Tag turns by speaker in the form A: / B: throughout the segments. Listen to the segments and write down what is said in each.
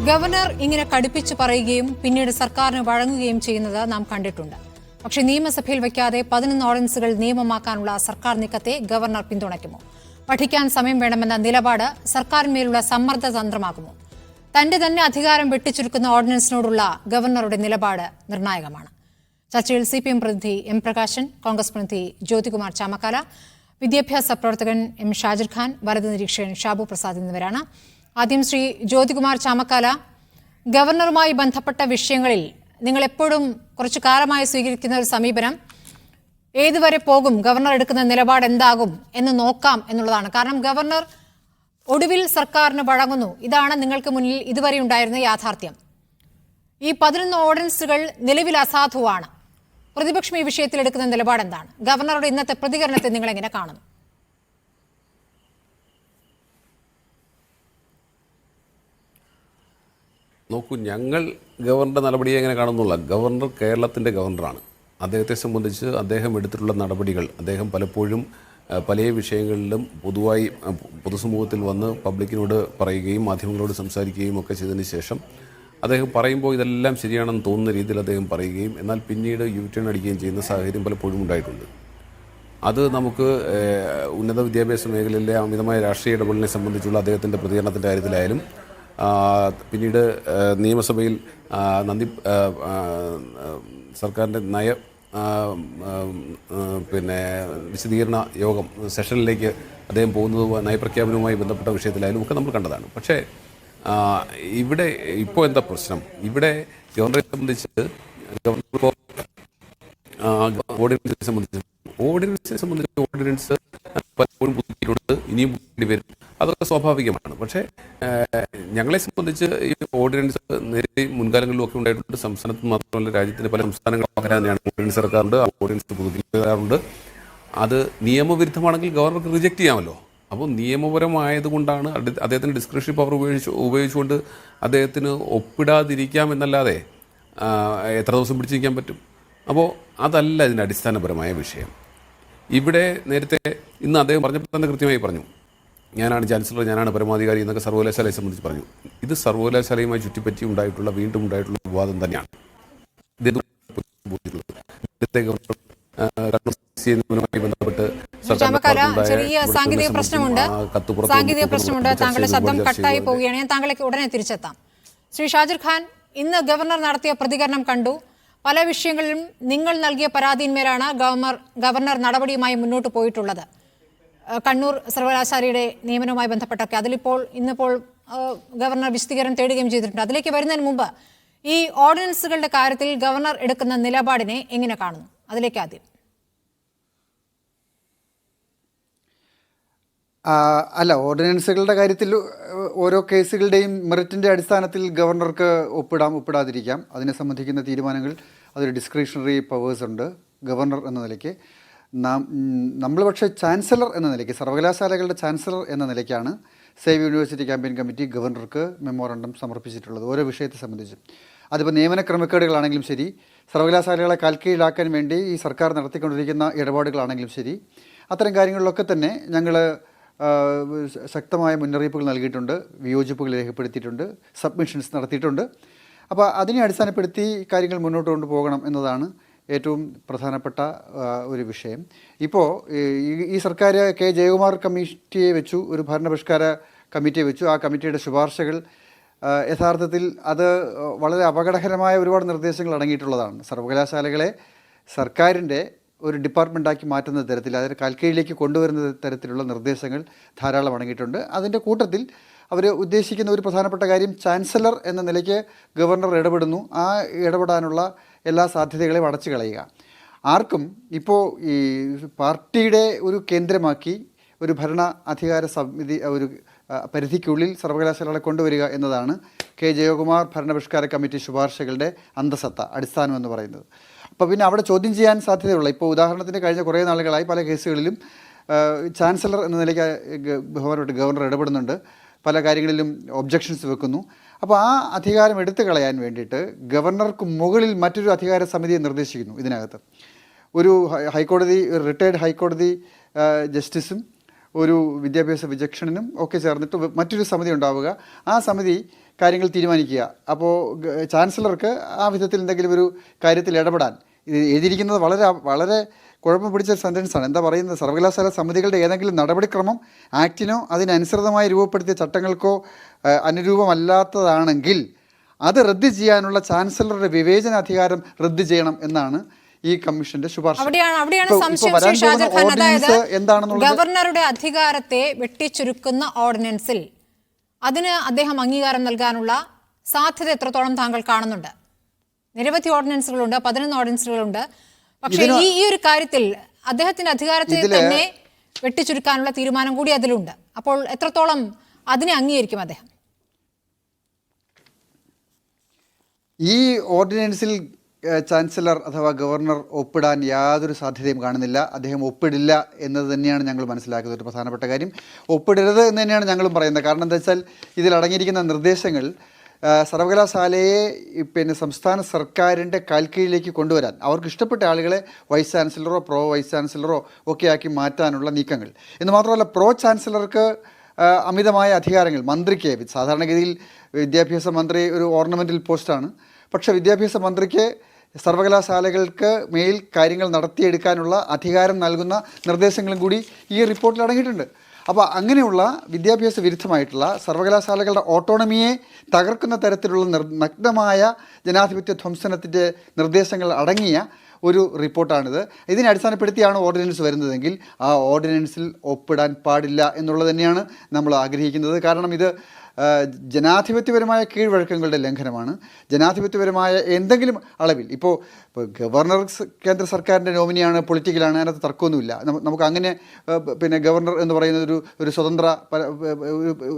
A: Governor ഇങ്ങനെ കടുപ്പിച്ച് പറയുകയും പിന്നീട് സർക്കാരിന് വഴങ്ങുകയും ചെയ്യുന്നത് നാം കണ്ടിട്ടുണ്ട്. പക്ഷേ നിയമസഭയിൽ വയ്ക്കാതെ 11 ഓർഡിനൻസുകൾ നിയമമാക്കാനുള്ള സർക്കാർ നീക്കത്തെ ഗവർണർ പിന്തുണയ്ക്കുമോ? പഠിക്കാൻ സമയം വേണമെന്ന നിലപാട് സർക്കാരിന്മേലുള്ള സമ്മർദ്ദ തന്ത്രമാകുമോ? തന്റെ തന്നെ അധികാരം വെട്ടിച്ചുരുക്കുന്ന ഓർഡിനൻസിനോടുള്ള ഗവർണറുടെ നിലപാട് നിർണായകമാണ്. ചർച്ചയിൽ CPM പ്രതിനിധി M പ്രകാശൻ, കോൺഗ്രസ് പ്രതിനിധി ജ്യോതികുമാർ ചാമക്കാല, വിദ്യാഭ്യാസ പ്രവർത്തകൻ M ഷാജിർ ഖാൻ, വരദ നിരീക്ഷകൻ ഷാബു പ്രസാദ് എന്നിവരാണ്. ആദ്യം ശ്രീ ജ്യോതികുമാർ ചാമക്കാല, ഗവർണറുമായി ബന്ധപ്പെട്ട വിഷയങ്ങളിൽ നിങ്ങൾ എപ്പോഴും കുറച്ചു കാലമായി സ്വീകരിക്കുന്ന ഒരു സമീപനം ഏതുവരെ പോകും, ഗവർണർ എടുക്കുന്ന നിലപാട് എന്താകും എന്ന് നോക്കാം എന്നുള്ളതാണ്. കാരണം ഗവർണർ ഒടുവിൽ സർക്കാരിന് വഴങ്ങുന്നു. ഇതാണ് നിങ്ങൾക്ക് മുന്നിൽ ഇതുവരെ ഉണ്ടായിരുന്ന യാഥാർത്ഥ്യം. ഈ 11 ഓർഡിനൻസുകൾ നിലവിൽ അസാധുവാണ്. പ്രതിപക്ഷം ഈ വിഷയത്തിൽ എടുക്കുന്ന നിലപാട് എന്താണ്? ഗവർണറുടെ ഇന്നത്തെ പ്രതികരണത്തെ നിങ്ങൾ എങ്ങനെ കാണുന്നു?
B: നോക്കൂ, ഞങ്ങൾ ഗവർണറുടെ നടപടിയെ എങ്ങനെ കാണുന്നില്ല. ഗവർണർ കേരളത്തിൻ്റെ ഗവർണറാണ്. അദ്ദേഹത്തെ സംബന്ധിച്ച് അദ്ദേഹം എടുത്തിട്ടുള്ള നടപടികൾ, അദ്ദേഹം പലപ്പോഴും പല വിഷയങ്ങളിലും പൊതുവായി പൊതുസമൂഹത്തിൽ വന്ന് പബ്ലിക്കിനോട് പറയുകയും മാധ്യമങ്ങളോട് സംസാരിക്കുകയും ഒക്കെ ചെയ്തതിന് ശേഷം അദ്ദേഹം പറയുമ്പോൾ ഇതെല്ലാം ശരിയാണെന്ന് തോന്നുന്ന രീതിയിൽ അദ്ദേഹം പറയുകയും എന്നാൽ പിന്നീട് യു-ടേൺ അടിക്കുകയും ചെയ്യുന്ന സാഹചര്യം പലപ്പോഴും ഉണ്ടായിട്ടുണ്ട്. അത് നമുക്ക് ഉന്നത വിദ്യാഭ്യാസ മേഖലയിലെ അമിതമായ രാഷ്ട്രീയ ഇടപെടലിനെ സംബന്ധിച്ചുള്ള അദ്ദേഹത്തിൻ്റെ പ്രതികരണത്തിൻ്റെ കാര്യത്തിലായാലും പിന്നീട് നിയമസഭയിൽ സർക്കാരിൻ്റെ വിശദീകരണ യോഗം സെഷനിലേക്ക് അദ്ദേഹം പോകുന്നത് നയപ്രഖ്യാപനവുമായി ബന്ധപ്പെട്ട വിഷയത്തിലായാലും ഒക്കെ നമ്മൾ കണ്ടതാണ്. പക്ഷേ ഇവിടെ ഇപ്പോൾ എന്താ പ്രശ്നം? ഇവിടെ ഗവർണറെ സംബന്ധിച്ച് ഓർഡിനൻസ് പലപ്പോഴും പുതുക്കിയിട്ടുണ്ട്, ഇനിയും പുതുക്കേണ്ടി വരും. അതൊക്കെ സ്വാഭാവികമാണ്. പക്ഷേ ഞങ്ങളെ സംബന്ധിച്ച് ഈ ഓർഡിനൻസ് നേരത്തെ മുൻകാലങ്ങളിലൊക്കെ ഉണ്ടായിട്ടുണ്ട്. സംസ്ഥാനത്ത് മാത്രമല്ല, രാജ്യത്തിൻ്റെ പല സംസ്ഥാനങ്ങളും അങ്ങനെ തന്നെയാണ് ഓർഡിനൻസ് ഇറക്കാറുണ്ട്, ആ ഓർഡിനൻസ് പുതുക്കാറുണ്ട്. അത് നിയമവിരുദ്ധമാണെങ്കിൽ ഗവർണർക്ക് റിജക്റ്റ് ചെയ്യാമല്ലോ. അപ്പോൾ നിയമപരമായതുകൊണ്ടാണ് അദ്ദേഹത്തിന് ഡിസ്ക്രിപ്ഷണറി പവർ ഉപയോഗിച്ചുകൊണ്ട് അദ്ദേഹത്തിന് ഒപ്പിടാതിരിക്കാം എന്നല്ലാതെ എത്ര ദിവസം പിടിച്ചിരിക്കാൻ പറ്റും? അപ്പോൾ അതല്ല ഇതിൻ്റെ അടിസ്ഥാനപരമായ വിഷയം. ഇവിടെ നേരത്തെ ഇന്ന് അദ്ദേഹം പറഞ്ഞപ്പോൾ തന്നെ കൃത്യമായി പറഞ്ഞു, ഞാനാണ് ചാൻസലർ, ഞാനാണ് പരമാധികാരി എന്നൊക്കെ സർവകലാശാലയെ സംബന്ധിച്ച് പറഞ്ഞു. ഇത് സർവകലാശാലയുമായി ചുറ്റിപ്പറ്റി വീണ്ടും ഉണ്ടായിട്ടുള്ള വിവാദം തന്നെയാണ്. ബന്ധപ്പെട്ട്
A: ചെറിയ സാങ്കേതിക പ്രശ്നമുണ്ട്. താങ്കളുടെ ശബ്ദം കട്ടായി പോവുകയാണ്. ഞാൻ താങ്കളേക്ക് ഉടനെ തിരിച്ചെത്താം. ശ്രീ ഷാജിർ ഖാൻ, ഇന്ന് ഗവർണർ നടത്തിയ പ്രതികരണം കണ്ടു. പല വിഷയങ്ങളിലും നിങ്ങൾ നൽകിയ പരാതിയിന്മേലാണ് ഗവർണർ നടപടിയുമായി മുന്നോട്ട് പോയിട്ടുള്ളത്. കണ്ണൂർ സർവകലാശാലയുടെ നിയമനവുമായി ബന്ധപ്പെട്ടൊക്കെ ഇന്നിപ്പോൾ ഗവർണർ വിശദീകരണം തേടുകയും ചെയ്തിട്ടുണ്ട്. അതിലേക്ക് വരുന്നതിന് മുമ്പ് ഈ ഓർഡിനൻസുകളുടെ കാര്യത്തിൽ ഗവർണർ എടുക്കുന്ന നിലപാടിനെ എങ്ങനെ കാണുന്നു? അതിലേക്ക് ആദ്യം.
C: അല്ല, ഓർഡിനൻസുകളുടെ കാര്യത്തിൽ ഓരോ കേസുകളുടെയും മെറിറ്റിൻ്റെ അടിസ്ഥാനത്തിൽ ഗവർണർക്ക് ഒപ്പിടാതിരിക്കാം. അതിനെ സംബന്ധിക്കുന്ന തീരുമാനങ്ങൾ അതൊരു ഡിസ്ക്രിഷണറി പവേഴ്സ് ഉണ്ട് ഗവർണർ എന്ന നിലയ്ക്ക്. നമ്മൾ പക്ഷേ ചാൻസലർ എന്ന നിലയ്ക്ക്, സർവകലാശാലകളുടെ ചാൻസലർ എന്ന നിലയ്ക്കാണ് സേവ് യൂണിവേഴ്സിറ്റി ക്യാമ്പയിൻ കമ്മിറ്റി ഗവർണർക്ക് മെമ്മോറണ്ടം സമർപ്പിച്ചിട്ടുള്ളത് ഓരോ വിഷയത്തെ സംബന്ധിച്ച്. അതിപ്പോൾ നിയമന ക്രമക്കേടുകളാണെങ്കിലും ശരി, സർവകലാശാലകളെ കാൽക്കീഴിലാക്കാൻ വേണ്ടി ഈ സർക്കാർ നടത്തിക്കൊണ്ടിരിക്കുന്ന ഇടപാടുകളാണെങ്കിലും ശരി, അത്തരം കാര്യങ്ങളിലൊക്കെ തന്നെ ഞങ്ങൾ ശക്തമായ മുന്നറിയിപ്പുകൾ നൽകിയിട്ടുണ്ട്, വിയോജിപ്പുകൾ രേഖപ്പെടുത്തിയിട്ടുണ്ട്, സബ്മിഷൻസ് നടത്തിയിട്ടുണ്ട്. അപ്പോൾ അതിനെ അടിസ്ഥാനപ്പെടുത്തി കാര്യങ്ങൾ മുന്നോട്ട് കൊണ്ടുപോകണം എന്നതാണ് ഏറ്റവും പ്രധാനപ്പെട്ട ഒരു വിഷയം. ഇപ്പോൾ ഈ സർക്കാർ കെ ജയകുമാർ കമ്മിറ്റിയെ വെച്ചു, ഒരു ഭരണപരിഷ്കാര കമ്മിറ്റിയെ വെച്ചു. ആ കമ്മിറ്റിയുടെ ശുപാർശകൾ യഥാർത്ഥത്തിൽ അത് വളരെ അപകടകരമായ ഒരുപാട് നിർദ്ദേശങ്ങൾ അടങ്ങിയിട്ടുള്ളതാണ്. സർവകലാശാലകളെ സർക്കാരിൻ്റെ ഒരു ഡിപ്പാർട്ട്മെൻറ്റാക്കി മാറ്റുന്ന തരത്തിൽ, അതിന് കാൽക്കീഴിലേക്ക് കൊണ്ടുവരുന്ന തരത്തിലുള്ള നിർദ്ദേശങ്ങൾ ധാരാളം അടങ്ങിയിട്ടുണ്ട്. അതിൻ്റെ കൂട്ടത്തിൽ അവർ ഉദ്ദേശിക്കുന്ന ഒരു പ്രധാനപ്പെട്ട കാര്യം, ചാൻസലർ എന്ന നിലയ്ക്ക് ഗവർണർ ഇടപെടുന്നു, ആ ഇടപെടാനുള്ള എല്ലാ സാധ്യതകളെയും അടച്ചു കളയുക. ആർക്കും ഇപ്പോൾ ഈ പാർട്ടിയുടെ ഒരു കേന്ദ്രമാക്കി ഒരു ഭരണ അധികാര സമിതി ഒരു പരിധിക്കുള്ളിൽ സർവകലാശാലകളെ കൊണ്ടുവരിക എന്നതാണ് കെ ജയകുമാർ ഭരണപരിഷ്കാര കമ്മിറ്റി ശുപാർശകളുടെ അന്തസത്ത, അടിസ്ഥാനം എന്ന് പറയുന്നത്. അപ്പോൾ പിന്നെ അവിടെ ചോദ്യം ചെയ്യാൻ സാധ്യതയുള്ള, ഇപ്പോൾ ഉദാഹരണത്തിന് കഴിഞ്ഞ കുറേ നാളുകളായി പല കേസുകളിലും ചാൻസലർ എന്ന നിലയ്ക്ക് ബഹുമാനപ്പെട്ട ഗവർണർ ഇടപെടുന്നുണ്ട്, പല കാര്യങ്ങളിലും ഒബ്ജക്ഷൻസ് വെക്കുന്നു. അപ്പോൾ ആ അധികാരം എടുത്തു കളയാൻ വേണ്ടിയിട്ട് ഗവർണർക്ക് മുകളിൽ മറ്റൊരു അധികാര സമിതിയെ നിർദ്ദേശിക്കുന്നു. ഇതിനകത്ത് ഒരു റിട്ടയർഡ് ഹൈക്കോടതി ജസ്റ്റിസും ഒരു വിദ്യാഭ്യാസ വിചക്ഷണനും ഒക്കെ ചേർന്നിട്ട് മറ്റൊരു സമിതി ഉണ്ടാവുക. ആ സമിതി കാര്യങ്ങൾ തീരുമാനിക്കുക. അപ്പോൾ ചാൻസലർക്ക് ആ വിധത്തിൽ എന്തെങ്കിലും ഒരു കാര്യത്തിൽ ഇടപെടാൻ, ഇത് എഴുതിയിരിക്കുന്നത് വളരെ വളരെ കുഴപ്പം പിടിച്ച സെൻറ്റൻസാണ്. എന്താ പറയുന്നത്? സർവകലാശാല സമിതികളുടെ ഏതെങ്കിലും നടപടിക്രമം ആക്ടിനോ അതിനനുസൃതമായി രൂപപ്പെടുത്തിയ ചട്ടങ്ങൾക്കോ അനുരൂപമല്ലാത്തതാണെങ്കിൽ അത് റദ്ദ് ചെയ്യാനുള്ള ചാൻസലറുടെ വിവേചനാധികാരം റദ്ദ് ചെയ്യണം എന്നാണ് ഈ കമ്മീഷന്റെ ശുപാർശ.
A: അവിടെയാണ് സംശയം ശ്രീ ഷാജർ ഖാൻ. അതായത് ഗവർണറുടെ അധികാരത്തെ വെട്ടിച്ചുരുക്കുന്ന ഓർഡിനൻസിൽ അതിന് അദ്ദേഹം അംഗീകാരം നൽകാനുള്ള സാധ്യത എത്രത്തോളം താങ്കൾ കാണുന്നുണ്ട്? നിരവധി ഓർഡിനൻസുകളുണ്ട്, 11 ഓർഡിനൻസുകളുണ്ട്. പക്ഷേ ഈ ഒരു കാര്യത്തിൽ അദ്ദേഹത്തിന്റെ അധികാരത്തെ തന്നെ വെട്ടിച്ചുരുക്കാനുള്ള തീരുമാനം കൂടി അതിലുണ്ട്. അപ്പോൾ എത്രത്തോളം അതിനെ അംഗീകരിക്കും അദ്ദേഹം?
C: ഈ ഓർഡിനൻസിൽ ചാൻസലർ അഥവാ ഗവർണർ ഒപ്പിടാൻ യാതൊരു സാധ്യതയും കാണുന്നില്ല. അദ്ദേഹം ഒപ്പിടില്ല എന്നത് തന്നെയാണ് ഞങ്ങൾ മനസ്സിലാക്കുന്നത്. ഒരു പ്രധാനപ്പെട്ട കാര്യം, ഒപ്പിടരുത് എന്ന് തന്നെയാണ് ഞങ്ങളും പറയുന്നത്. കാരണം എന്താ വെച്ചാൽ ഇതിൽ അടങ്ങിയിരിക്കുന്ന നിർദ്ദേശങ്ങൾ സർവകലാശാലയെ സംസ്ഥാന സർക്കാരിൻ്റെ കാൽക്കീഴിലേക്ക് കൊണ്ടുവരാൻ, അവർക്ക് ഇഷ്ടപ്പെട്ട ആളുകളെ വൈസ് ചാൻസലറോ പ്രോ വൈസ് ചാൻസലറോ ഒക്കെ ആക്കി മാറ്റാനുള്ള നീക്കങ്ങൾ. എന്ന് മാത്രമല്ല, പ്രോ ചാൻസലർക്ക് അമിതമായ അധികാരങ്ങൾ, മന്ത്രിക്ക് സാധാരണഗതിയിൽ വിദ്യാഭ്യാസ മന്ത്രി ഒരു ഓർണമെൻ്റൽ പോസ്റ്റാണ്. പക്ഷേ വിദ്യാഭ്യാസ മന്ത്രിക്ക് സർവകലാശാലകൾക്ക് മേൽ കാര്യങ്ങൾ നടത്തിയെടുക്കാനുള്ള അധികാരം നൽകുന്ന നിർദ്ദേശങ്ങളും കൂടി ഈ റിപ്പോർട്ടിൽ അടങ്ങിയിട്ടുണ്ട്. അപ്പോൾ അങ്ങനെയുള്ള വിദ്യാഭ്യാസ വിരുദ്ധമായിട്ടുള്ള സർവകലാശാലകളുടെ ഓട്ടോണമിയെ തകർക്കുന്ന തരത്തിലുള്ള നഗ്നമായ ജനാധിപത്യ ധ്വംസനത്തിൻ്റെ നിർദ്ദേശങ്ങൾ അടങ്ങിയ ഒരു റിപ്പോർട്ടാണിത്. ഇതിനെ അടിസ്ഥാനപ്പെടുത്തിയാണ് ഓർഡിനൻസ് വരുന്നതെങ്കിൽ ആ ഓർഡിനൻസിൽ ഒപ്പിടാൻ പാടില്ല എന്നുള്ളത് തന്നെയാണ് നമ്മൾ ആഗ്രഹിക്കുന്നത്. കാരണം ഇത് ജനാധിപത്യപരമായ കീഴ്വഴക്കങ്ങളുടെ ലംഘനമാണ്. ജനാധിപത്യപരമായ എന്തെങ്കിലും അളവിൽ ഇപ്പോൾ ഗവർണർ കേന്ദ്ര സർക്കാരിൻ്റെ നോമിനിയാണ്, പൊളിറ്റിക്കലാണ്, അതിനകത്ത് തർക്കമൊന്നുമില്ല. നമുക്ക് അങ്ങനെ ഗവർണർ എന്ന് പറയുന്നത് ഒരു സ്വതന്ത്ര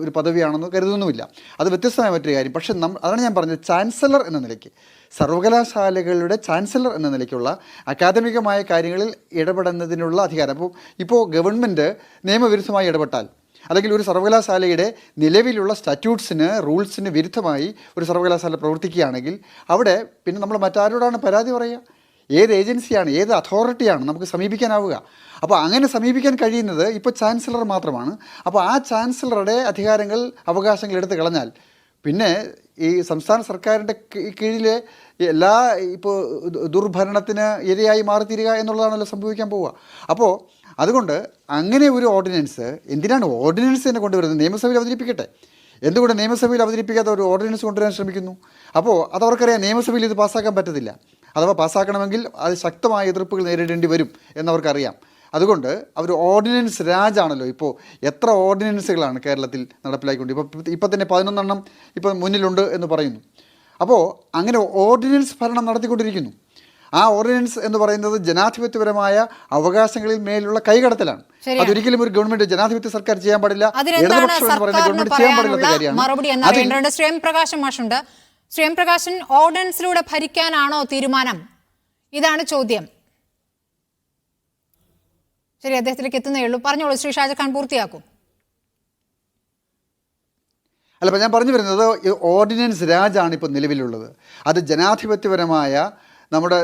C: ഒരു പദവിയാണെന്ന് കരുതുന്നുമില്ല. അത് വ്യത്യസ്തമായ മറ്റൊരു കാര്യം. പക്ഷേ അതാണ് ഞാൻ പറഞ്ഞത്, ചാൻസലർ എന്ന നിലയ്ക്ക്, സർവകലാശാലകളുടെ ചാൻസലർ എന്ന നിലയ്ക്കുള്ള അക്കാദമികമായ കാര്യങ്ങളിൽ ഇടപെടുന്നതിനുള്ള അധികാരം. ഇപ്പോൾ ഗവൺമെൻറ് നിയമവിരുദ്ധമായി ഇടപെട്ടാൽ, അല്ലെങ്കിൽ ഒരു സർവകലാശാലയുടെ നിലവിലുള്ള സ്റ്റാറ്റ്യൂട്ട്സിന് റൂൾസിന് വിരുദ്ധമായി ഒരു സർവകലാശാല പ്രവർത്തിക്കുകയാണെങ്കിൽ അവിടെ പിന്നെ നമ്മൾ മറ്റാരോടാണ് പരാതി പറയുക? ഏത് ഏജൻസിയാണ്, ഏത് അതോറിറ്റിയാണ് നമുക്ക് സമീപിക്കാനാവുക? അപ്പോൾ അങ്ങനെ സമീപിക്കാൻ കഴിയുന്നത് ഇപ്പോൾ ചാൻസലർ മാത്രമാണ്. അപ്പോൾ ആ ചാൻസലറുടെ അധികാരങ്ങൾ, അവകാശങ്ങൾ എടുത്തു കളഞ്ഞാൽ പിന്നെ ഈ സംസ്ഥാന സർക്കാരിൻ്റെ കീഴിലെ എല്ലാ ഇപ്പോൾ ദുർഭരണത്തിന് ഇരയായി മാറിത്തീരുക എന്നുള്ളതാണല്ലോ സംഭവിക്കാൻ പോവുക. അപ്പോൾ അതുകൊണ്ട് അങ്ങനെ ഒരു ഓർഡിനൻസ്, എന്തിനാണ് ഓർഡിനൻസ് തന്നെ കൊണ്ടുവരുന്നത്? നിയമസഭയിൽ അവതരിപ്പിക്കട്ടെ. എന്തുകൊണ്ട് നിയമസഭയിൽ അവതരിപ്പിക്കാത്ത ഒരു ഓർഡിനൻസ് കൊണ്ടുവരാൻ ശ്രമിക്കുന്നു? അപ്പോൾ അതവർക്കറിയാം നിയമസഭയിൽ ഇത് പാസ്സാക്കാൻ പറ്റത്തില്ല. അഥവാ പാസ്സാക്കണമെങ്കിൽ അത് ശക്തമായ എതിർപ്പുകൾ നേരിടേണ്ടി വരും എന്നവർക്കറിയാം. അതുകൊണ്ട് അവർ ഓർഡിനൻസ് രാജാണല്ലോ. ഇപ്പോൾ എത്ര ഓർഡിനൻസുകളാണ് കേരളത്തിൽ നടപ്പിലാക്കിക്കൊണ്ട്, ഇപ്പോൾ തന്നെ 11 എണ്ണം ഇപ്പോൾ മുന്നിലുണ്ട് എന്ന് പറയുന്നു. അപ്പോൾ അങ്ങനെ ഓർഡിനൻസ് ഭരണം നടത്തിക്കൊണ്ടിരിക്കുന്നു. ആ ഓർഡിനൻസ് എന്ന് പറയുന്നത് ജനാധിപത്യപരമായ അവകാശങ്ങളിൽ മേലുള്ള കൈകടത്തലാണ്. അതൊരിക്കലും ഒരു ഗവൺമെന്റ്, ജനാധിപത്യ സർക്കാർ ചെയ്യാൻ പാടില്ല. ഇടതുപക്ഷം എന്ന് പറയുന്ന ഗവൺമെന്റ് ചെയ്യാൻ പാടില്ലാത്ത കാര്യമാണ്.
A: ശ്രീ പ്രകാശൻ, ഓർഡിനൻസിലൂടെ ഭരിക്കാനാണോ തീരുമാനം? ഇതാണ് ചോദ്യം. ശരി, അദ്ദേഹത്തിലേക്ക് എത്തുന്നേ ഉള്ളൂ. പറഞ്ഞോളൂ ശ്രീ ഷാജർ ഖാൻ, പൂർത്തിയാക്കും.
C: അല്ല, അപ്പം ഞാൻ പറഞ്ഞു വരുന്നത്, ഓർഡിനൻസ് രാജാണ് ഇപ്പോൾ നിലവിലുള്ളത്. അത് ജനാധിപത്യപരമായ നമ്മുടെ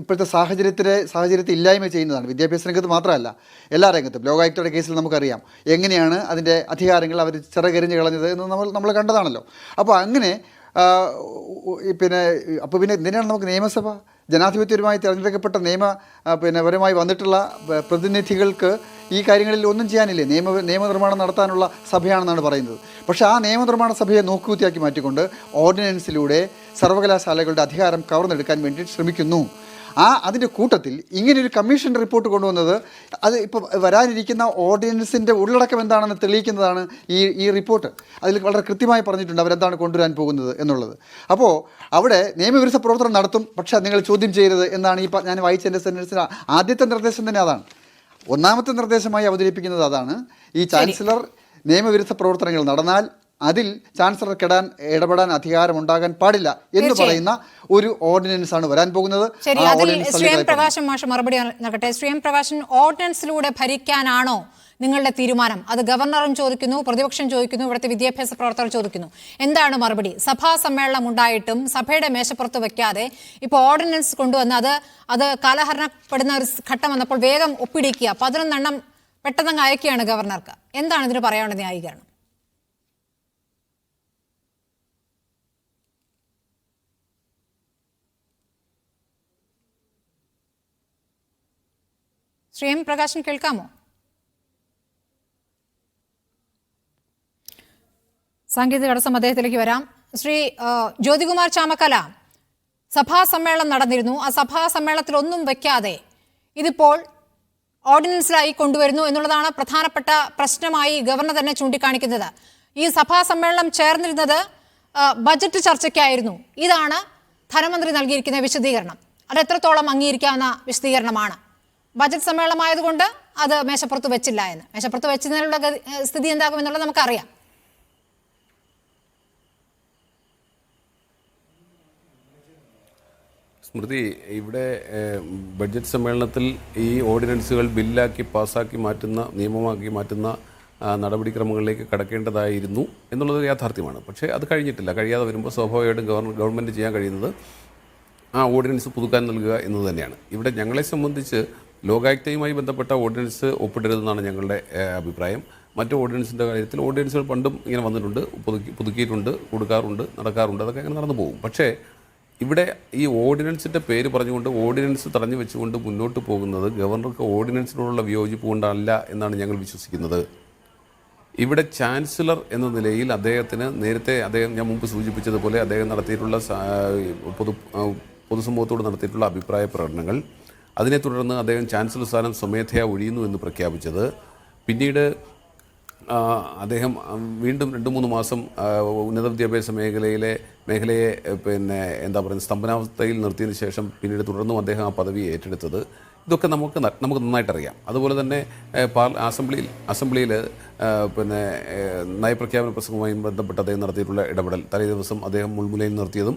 C: ഇപ്പോഴത്തെ സാഹചര്യത്തെ ഇല്ലായ്മ ചെയ്യുന്നതാണ്. വിദ്യാഭ്യാസ രംഗത്ത് മാത്രമല്ല, എല്ലാ രംഗത്തും. ലോകായുക്തയുടെ കേസിൽ നമുക്കറിയാം എങ്ങനെയാണ് അതിൻ്റെ അധികാരങ്ങൾ അവർ ചിറകരിഞ്ഞ് കളഞ്ഞത് എന്ന് നമ്മൾ കണ്ടതാണല്ലോ. അപ്പോൾ അങ്ങനെ അപ്പോൾ എന്തിനാണ് നമുക്ക് നിയമസഭ? ജനാധിപത്യപരമായി തിരഞ്ഞെടുക്കപ്പെട്ട പരമായി വന്നിട്ടുള്ള പ്രതിനിധികൾക്ക് ഈ കാര്യങ്ങളിൽ ഒന്നും ചെയ്യാനില്ലേ? നിയമനിർമ്മാണം നടത്താനുള്ള സഭയാണെന്നാണ് പറയുന്നത്. പക്ഷേ ആ നിയമനിർമ്മാണ സഭയെ നോക്കുകുത്തിയാക്കി മാറ്റിക്കൊണ്ട് ഓർഡിനൻസിലൂടെ സർവകലാശാലകളുടെ അധികാരം കവർന്നെടുക്കാൻ വേണ്ടി ശ്രമിക്കുന്നു. അതിൻ്റെ കൂട്ടത്തിൽ ഇങ്ങനെയൊരു കമ്മീഷൻ റിപ്പോർട്ട് കൊണ്ടുവന്നത്, അത് ഇപ്പോൾ വരാനിരിക്കുന്ന ഓർഡിനൻസിൻ്റെ ഉള്ളടക്കം എന്താണെന്ന് തെളിയിക്കുന്നതാണ് ഈ റിപ്പോർട്ട്. അതിൽ വളരെ കൃത്യമായി പറഞ്ഞിട്ടുണ്ട് അവരെന്താണ് കൊണ്ടുവരാൻ പോകുന്നത് എന്നുള്ളത്. അപ്പോൾ അവിടെ നിയമവിരുദ്ധ പ്രവർത്തനം നടത്തും, പക്ഷേ നിങ്ങൾ ചോദ്യം ചെയ്യരുത് എന്നാണ് ഞാൻ വായിച്ച എൻ്റെ സെൻറ്റൻസിന് ആദ്യത്തെ നിർദ്ദേശം തന്നെ അതാണ്. ഒന്നാമത്തെ നിർദ്ദേശമായി അവതരിപ്പിക്കുന്നത് അതാണ്. ഈ ചാൻസലർ നിയമവിരുദ്ധ പ്രവർത്തനങ്ങൾ നടന്നാൽ അതിൽ ചാൻസലർക്ക് ഇടപെടാൻ അധികാരം ഉണ്ടാകാൻ പാടില്ല എന്ന് പറയുന്ന ഒരു ഓർഡിനൻസ് ആണ് വരാൻ പോകുന്നത്.
A: പ്രകാശൻ മാഷ് മറുപടി നൽകട്ടെ. ശ്രീ പ്രകാശൻ, ഓർഡിനൻസിലൂടെ ഭരിക്കാനാണോ നിങ്ങളുടെ തീരുമാനം? അത് ഗവർണറും ചോദിക്കുന്നു, പ്രതിപക്ഷം ചോദിക്കുന്നു, ഇവിടുത്തെ വിദ്യാഭ്യാസ പ്രവർത്തകർ ചോദിക്കുന്നു. എന്താണ് മറുപടി? സഭാ സമ്മേളനം ഉണ്ടായിട്ടും സഭയുടെ മേശപ്പുറത്ത് വെക്കാതെ ഇപ്പോൾ ഓർഡിനൻസ് കൊണ്ടുവന്ന് അത് കാലഹരണപ്പെടുന്ന ഒരു ഘട്ടം വന്നപ്പോൾ വേഗം ഒപ്പിടിക്കുക, 11 എണ്ണം പെട്ടെന്ന് അയക്കുകയാണ് ഗവർണർക്ക്. എന്താണ് ഇതിന് പറയാനുള്ള ന്യായീകരണം? ശ്രീ എം പ്രകാശൻ കേൾക്കാമോ? സാങ്കേതിക തടസ്സം അദ്ദേഹത്തിലേക്ക് വരാം. ശ്രീ ജ്യോതികുമാർ ചാമക്കല, സഭാ സമ്മേളനം നടന്നിരുന്നു. ആ സഭാ സമ്മേളനത്തിൽ ഒന്നും വെക്കാതെ ഇതിപ്പോൾ ഓർഡിനൻസിലായി കൊണ്ടുവരുന്നു എന്നുള്ളതാണ് പ്രധാനപ്പെട്ട പ്രശ്നമായി ഗവർണർ തന്നെ ചൂണ്ടിക്കാണിക്കുന്നത്. ഈ സഭാ സമ്മേളനം ചേർന്നിരുന്നത് ബജറ്റ് ചർച്ചയ്ക്കായിരുന്നു. ഇതാണ് ധനമന്ത്രി നൽകിയിരിക്കുന്ന വിശദീകരണം. അത് എത്രത്തോളം അംഗീകരിക്കാവുന്ന വിശദീകരണമാണ്? ബജറ്റ് സമ്മേളനമായതുകൊണ്ട് അത് മേശപ്പുറത്ത് വെച്ചില്ല എന്ന്. മേശപ്പുറത്ത് വെച്ചതിനുള്ള സ്ഥിതി എന്താകുമെന്നുള്ളത് നമുക്കറിയാം.
B: സ്മൃതി, ഇവിടെ ബഡ്ജറ്റ് സമ്മേളനത്തിൽ ഈ ഓർഡിനൻസുകൾ ബില്ലാക്കി പാസ്സാക്കി മാറ്റുന്ന, നിയമമാക്കി മാറ്റുന്ന നടപടിക്രമങ്ങളിലേക്ക് കടക്കേണ്ടതായിരുന്നു എന്നുള്ളത് യാഥാർത്ഥ്യമാണ്. പക്ഷേ അത് കഴിഞ്ഞിട്ടില്ല. കഴിയാതെ വരുമ്പോൾ സ്വാഭാവികമായിട്ടും ഗവൺമെൻറ് ചെയ്യാൻ കഴിയുന്നത് ആ ഓർഡിനൻസ് പുതുക്കാൻ നൽകുക എന്നത് തന്നെയാണ്. ഇവിടെ ഞങ്ങളെ സംബന്ധിച്ച് ലോകായുക്തയുമായി ബന്ധപ്പെട്ട ഓർഡിനൻസ് ഒപ്പിടരുതെന്നാണ് ഞങ്ങളുടെ അഭിപ്രായം. മറ്റു ഓർഡിനൻസിൻ്റെ കാര്യത്തിൽ ഓർഡിനൻസുകൾ പണ്ടും ഇങ്ങനെ വന്നിട്ടുണ്ട്, പുതുക്കിയിട്ടുണ്ട്, കൊടുക്കാറുണ്ട്, നടക്കാറുണ്ട്, അതൊക്കെ അങ്ങനെ നടന്നു പോകും. പക്ഷേ ഇവിടെ ഈ ഓർഡിനൻസിൻ്റെ പേര് പറഞ്ഞുകൊണ്ട് ഓർഡിനൻസ് തടഞ്ഞു വെച്ചുകൊണ്ട് മുന്നോട്ട് പോകുന്നത് ഗവർണർക്ക് ഓർഡിനൻസിനോടുള്ള വിയോജിപ്പ് കൊണ്ടല്ല എന്നാണ് ഞങ്ങൾ വിശ്വസിക്കുന്നത്. ഇവിടെ ചാൻസലർ എന്ന നിലയിൽ അദ്ദേഹത്തിന് നേരത്തെ ഞാൻ മുമ്പ് സൂചിപ്പിച്ചതുപോലെ അദ്ദേഹം നടത്തിയിട്ടുള്ള പൊതുസമൂഹത്തോട് നടത്തിയിട്ടുള്ള അഭിപ്രായ പ്രകടനങ്ങൾ, അതിനെ തുടർന്ന് അദ്ദേഹം ചാൻസലർ സ്ഥാനം സ്വമേധയാ ഒഴിയുന്നു എന്ന് പ്രഖ്യാപിച്ചത്, പിന്നീട് അദ്ദേഹം വീണ്ടും 2-3 മാസം ഉന്നത വിദ്യാഭ്യാസ മേഖലയെ സ്തംഭനാവസ്ഥയിൽ നിർത്തിയതിന് ശേഷം പിന്നീട് തുടർന്നും അദ്ദേഹം ആ പദവി ഏറ്റെടുത്തത്, ഇതൊക്കെ നമുക്ക് നന്നായിട്ടറിയാം. അതുപോലെ തന്നെ അസംബ്ലിയിൽ നയപ്രഖ്യാപന പ്രസംഗവുമായി ബന്ധപ്പെട്ട് അദ്ദേഹം നടത്തിയിട്ടുള്ള ഇടപെടൽ, തലേ ദിവസം അദ്ദേഹം മുൾമുലയിൽ നിർത്തിയതും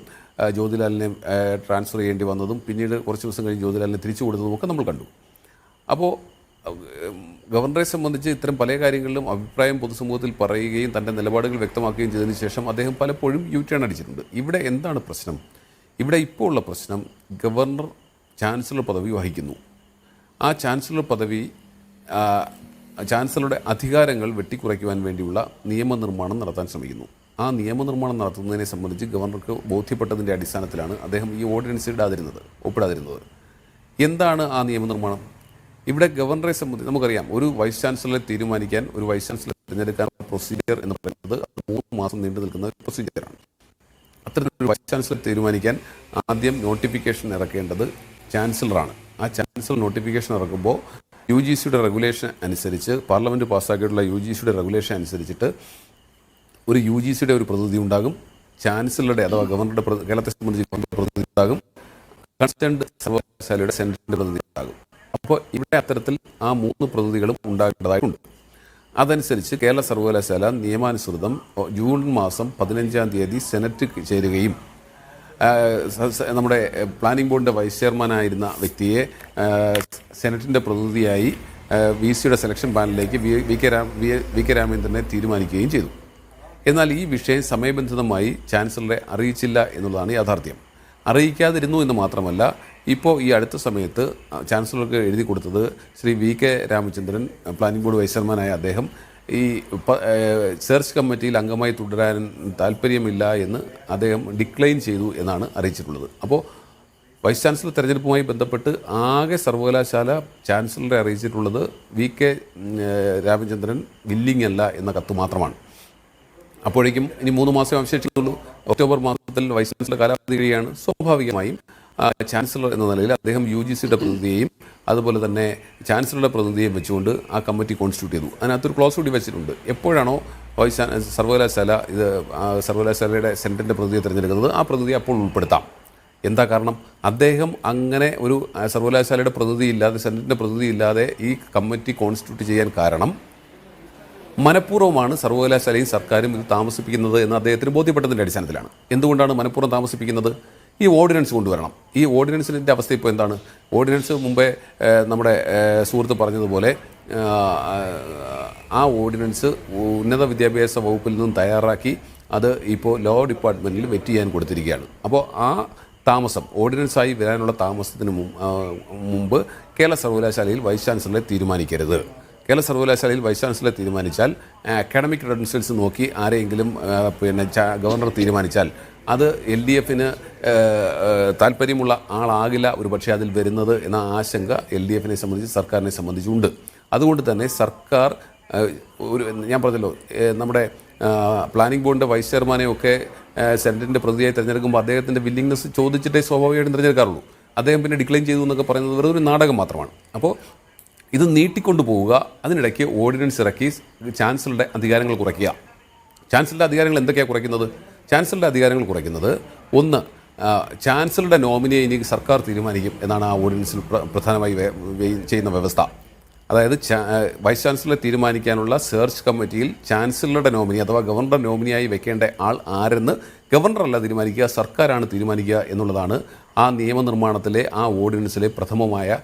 B: ജ്യോതിലാലിനെ ട്രാൻസ്ഫർ ചെയ്യേണ്ടി വന്നതും പിന്നീട് കുറച്ച് ദിവസം കഴിഞ്ഞ് ജ്യോതിലാലിനെ തിരിച്ചു കൊടുത്തതും ഒക്കെ നമ്മൾ കണ്ടു. അപ്പോൾ ഗവർണറെ സംബന്ധിച്ച് ഇത്തരം പല കാര്യങ്ങളിലും അഭിപ്രായം പൊതുസമൂഹത്തിൽ പറയുകയും തൻ്റെ നിലപാടുകൾ വ്യക്തമാക്കുകയും ചെയ്തതിന് ശേഷം അദ്ദേഹം പലപ്പോഴും യു-ടേൺ അടിച്ചിട്ടുണ്ട്. ഇവിടെ എന്താണ് പ്രശ്നം? ഇവിടെ ഇപ്പോൾ ഉള്ള പ്രശ്നം, ഗവർണർ ചാൻസലർ പദവി വഹിക്കുന്നു. ആ ചാൻസലർ പദവി ചാൻസലറുടെ അധികാരങ്ങൾ വെട്ടിക്കുറയ്ക്കുവാൻ വേണ്ടിയുള്ള നിയമനിർമ്മാണം നടത്താൻ ശ്രമിക്കുന്നു. ആ നിയമനിർമ്മാണം നടത്തുന്നതിനെ സംബന്ധിച്ച് ഗവർണർക്ക് ബോധ്യപ്പെട്ടതിൻ്റെ അടിസ്ഥാനത്തിലാണ് അദ്ദേഹം ഈ ഓർഡിനൻസ് ഒപ്പിടാതിരുന്നത്. എന്താണ് ആ നിയമനിർമ്മാണം? ഇവിടെ ഗവർണറെ സംബന്ധിച്ച് നമുക്കറിയാം, ഒരു വൈസ് ചാൻസലറെ തീരുമാനിക്കാൻ, ഒരു വൈസ് ചാൻസലറെ തിരഞ്ഞെടുക്കാൻ പ്രൊസീജിയർ എന്ന് പറയുന്നത് 3 മാസം നീണ്ടു നിൽക്കുന്ന പ്രൊസീജിയറാണ്. അത്തരത്തിലൊരു വൈസ് ചാൻസലർ തീരുമാനിക്കാൻ ആദ്യം നോട്ടിഫിക്കേഷൻ ഇറക്കേണ്ടത് ചാൻസലറാണ്. ആ ചാൻസലർ നോട്ടിഫിക്കേഷൻ ഇറക്കുമ്പോൾ UGCയുടെ റെഗുലേഷൻ അനുസരിച്ച്, പാർലമെൻറ്റ് പാസ്സാക്കിയിട്ടുള്ള UGCയുടെ റെഗുലേഷൻ അനുസരിച്ചിട്ട് ഒരു UGCയുടെ ഒരു പ്രതിനിധി ഉണ്ടാകും, ചാൻസലറുടെ അഥവാ ഗവർണറുടെ, കേരളത്തെ സംബന്ധിച്ച് പ്രതിനിധി ഉണ്ടാകും, കൺസേൺഡ് സർവകലാശാലയുടെ സെനറ്റിൻ്റെ പ്രതിനിധി ഉണ്ടാകും. അപ്പോൾ ഇവിടെ അത്തരത്തിൽ ആ 3 പ്രതിനിധികളും ഉണ്ടാകേണ്ടതായിട്ടുണ്ട്. അതനുസരിച്ച് കേരള സർവകലാശാല നിയമാനുസൃതം ജൂൺ മാസം 15-ാം തീയതി സെനറ്റ് ചേരുകയും നമ്മുടെ പ്ലാനിംഗ് ബോർഡിൻ്റെ വൈസ് ചെയർമാനായിരുന്ന വ്യക്തിയെ സെനറ്റിൻ്റെ പ്രതിനിധിയായി VCയുടെ സെലക്ഷൻ പാനലിലേക്ക് വി കെ രാമേന്ദ്രനെ തീരുമാനിക്കുകയും ചെയ്തു. എന്നാൽ ഈ വിഷയം സമയബന്ധിതമായി ചാൻസലറെ അറിയിച്ചില്ല എന്നുള്ളതാണ് യാഥാർത്ഥ്യം. അറിയിക്കാതിരുന്നു എന്ന് മാത്രമല്ല, ഇപ്പോൾ ഈ അടുത്ത സമയത്ത് ചാൻസലർക്ക് എഴുതി കൊടുത്തത് Shri VK Ramachandran, planning board vice ചെയർമാനായ അദ്ദേഹം ഈ സെർച്ച് കമ്മിറ്റിയിൽ അംഗമായി തുടരാൻ താല്പര്യമില്ല എന്ന് അദ്ദേഹം ഡിക്ലൈൻ ചെയ്തു എന്നാണ് അറിയിച്ചിട്ടുള്ളത്. അപ്പോൾ വൈസ് ചാൻസലർ തെരഞ്ഞെടുപ്പുമായി ബന്ധപ്പെട്ട് ആകെ സർവകലാശാല ചാൻസലറെ അറിയിച്ചിട്ടുള്ളത് VK രാമചന്ദ്രൻ വില്ലിംഗ് അല്ല എന്ന കത്ത് മാത്രമാണ്. അപ്പോഴേക്കും ഇനി 3 മാസം അവശേഷിക്കുന്നുള്ളൂ. ഒക്ടോബർ മാസത്തിൽ വൈസ് ചാൻസലർ കാലാവധി കഴിയാണ്. സ്വാഭാവികമായും ചാൻസലർ എന്ന നിലയിൽ അദ്ദേഹം UGCയുടെ പ്രതിനിധിയെയും അതുപോലെ തന്നെ ചാൻസലറുടെ പ്രതിനിധിയെയും വെച്ചുകൊണ്ട് ആ കമ്മിറ്റി കോൺസ്റ്റിറ്റ്യൂട്ട് ചെയ്തു. അതിനകത്തൊരു ക്ലോസ് കൂടി വെച്ചിട്ടുണ്ട്. എപ്പോഴാണോ സർവകലാശാലയുടെ സെനറ്റിൻ്റെ പ്രതിനിധിയെ തിരഞ്ഞെടുക്കുന്നത്, ആ പ്രതിനിധിയെ അപ്പോൾ ഉൾപ്പെടുത്താം. എന്താ കാരണം? അദ്ദേഹം അങ്ങനെ ഒരു സർവകലാശാലയുടെ പ്രതിനിധി ഇല്ലാതെ, സെനറ്റിൻ്റെ പ്രതിനിധി ഇല്ലാതെ ഈ കമ്മിറ്റി കോൺസ്റ്റിറ്റ്യൂട്ട് ചെയ്യാൻ കാരണം മനഃപൂർവ്വമാണ് സർവകലാശാലയും സർക്കാരും ഇത് താമസിപ്പിക്കുന്നത് എന്ന് അദ്ദേഹത്തിന് ബോധ്യപ്പെട്ടതിൻ്റെ അടിസ്ഥാനത്തിലാണ്. എന്തുകൊണ്ടാണ് മനഃപൂർവ്വം താമസിപ്പിക്കുന്നത്? ഈ ഓർഡിനൻസ് കൊണ്ടുവരണം. ഈ ഓർഡിനൻസിൻ്റെ അവസ്ഥ ഇപ്പോൾ എന്താണ്? ഓർഡിനൻസ് മുമ്പേ നമ്മുടെ സുഹൃത്ത് പറഞ്ഞതുപോലെ ആ ഓർഡിനൻസ് ഉന്നത വിദ്യാഭ്യാസ വകുപ്പിൽ നിന്നും തയ്യാറാക്കി അത് ഇപ്പോൾ ലോ ഡിപ്പാർട്ട്മെൻറ്റിൽ വെറ്റ് ചെയ്യാൻ കൊടുത്തിരിക്കുകയാണ്. അപ്പോൾ ആ താമസം, ഓർഡിനൻസായി വരാനുള്ള താമസത്തിന് മുമ്പ് കേരള സർവകലാശാലയിൽ വൈസ് ചാൻസലറെ തീരുമാനിക്കരുത്. കേരള സർവകലാശാലയിൽ വൈസ് ചാൻസലറെ തീരുമാനിച്ചാൽ അക്കാഡമിക് ക്രെഡൻഷ്യൽസ് നോക്കി ആരെയെങ്കിലും ഗവർണർ തീരുമാനിച്ചാൽ അത് LDFന് താല്പര്യമുള്ള ആളാകില്ല ഒരു പക്ഷേ അതിൽ വരുന്നത് എന്ന ആശങ്ക LDFനെ സംബന്ധിച്ച് സർക്കാരിനെ സംബന്ധിച്ചുണ്ട്. അതുകൊണ്ട് തന്നെ സർക്കാർ ഞാൻ പറഞ്ഞല്ലോ നമ്മുടെ പ്ലാനിംഗ് ബോർഡിൻ്റെ വൈസ് ചെയർമാനെയൊക്കെ സെനറ്റിൻ്റെ പ്രതിയായി തിരഞ്ഞെടുക്കുമ്പോൾ അദ്ദേഹത്തിൻ്റെ വില്ലിങ്നെസ് ചോദിച്ചിട്ടേ സ്വാഭാവികമായിട്ടും തിരഞ്ഞെടുക്കാറുള്ളൂ. അദ്ദേഹം പിന്നെ ഡിക്ലൈൻ ചെയ്തു എന്നൊക്കെ പറയുന്നത് വെറുതെ ഒരു നാടകം മാത്രമാണ്. അപ്പോൾ ഇത് നീട്ടിക്കൊണ്ടു പോവുക, അതിനിടയ്ക്ക് ഓർഡിനൻസ് ഇറക്കി ചാൻസലറുടെ അധികാരങ്ങൾ കുറയ്ക്കുക. ചാൻസലറുടെ അധികാരങ്ങൾ എന്തൊക്കെയാണ് കുറയ്ക്കുന്നത്? ചാൻസലറുടെ അധികാരങ്ങൾ കുറയ്ക്കുന്നത് ഒന്ന്, ചാൻസലറുടെ നോമിനിയെ ഇനി സർക്കാർ തീരുമാനിക്കും എന്നാണ് ആ ഓർഡിനൻസിൽ പ്രധാനമായി ചെയ്യുന്ന വ്യവസ്ഥ. അതായത് വൈസ് ചാൻസലറെ തീരുമാനിക്കാനുള്ള സെർച്ച് കമ്മിറ്റിയിൽ ചാൻസലറുടെ നോമിനി അഥവാ ഗവർണറുടെ നോമിനിയായി വെക്കേണ്ട ആൾ ആരെന്ന് ഗവർണറല്ല തീരുമാനിക്കുക, സർക്കാരാണ് തീരുമാനിക്കുക എന്നുള്ളതാണ് ആ നിയമനിർമ്മാണത്തിലെ ആ ഓർഡിനൻസിലെ പ്രഥമമായ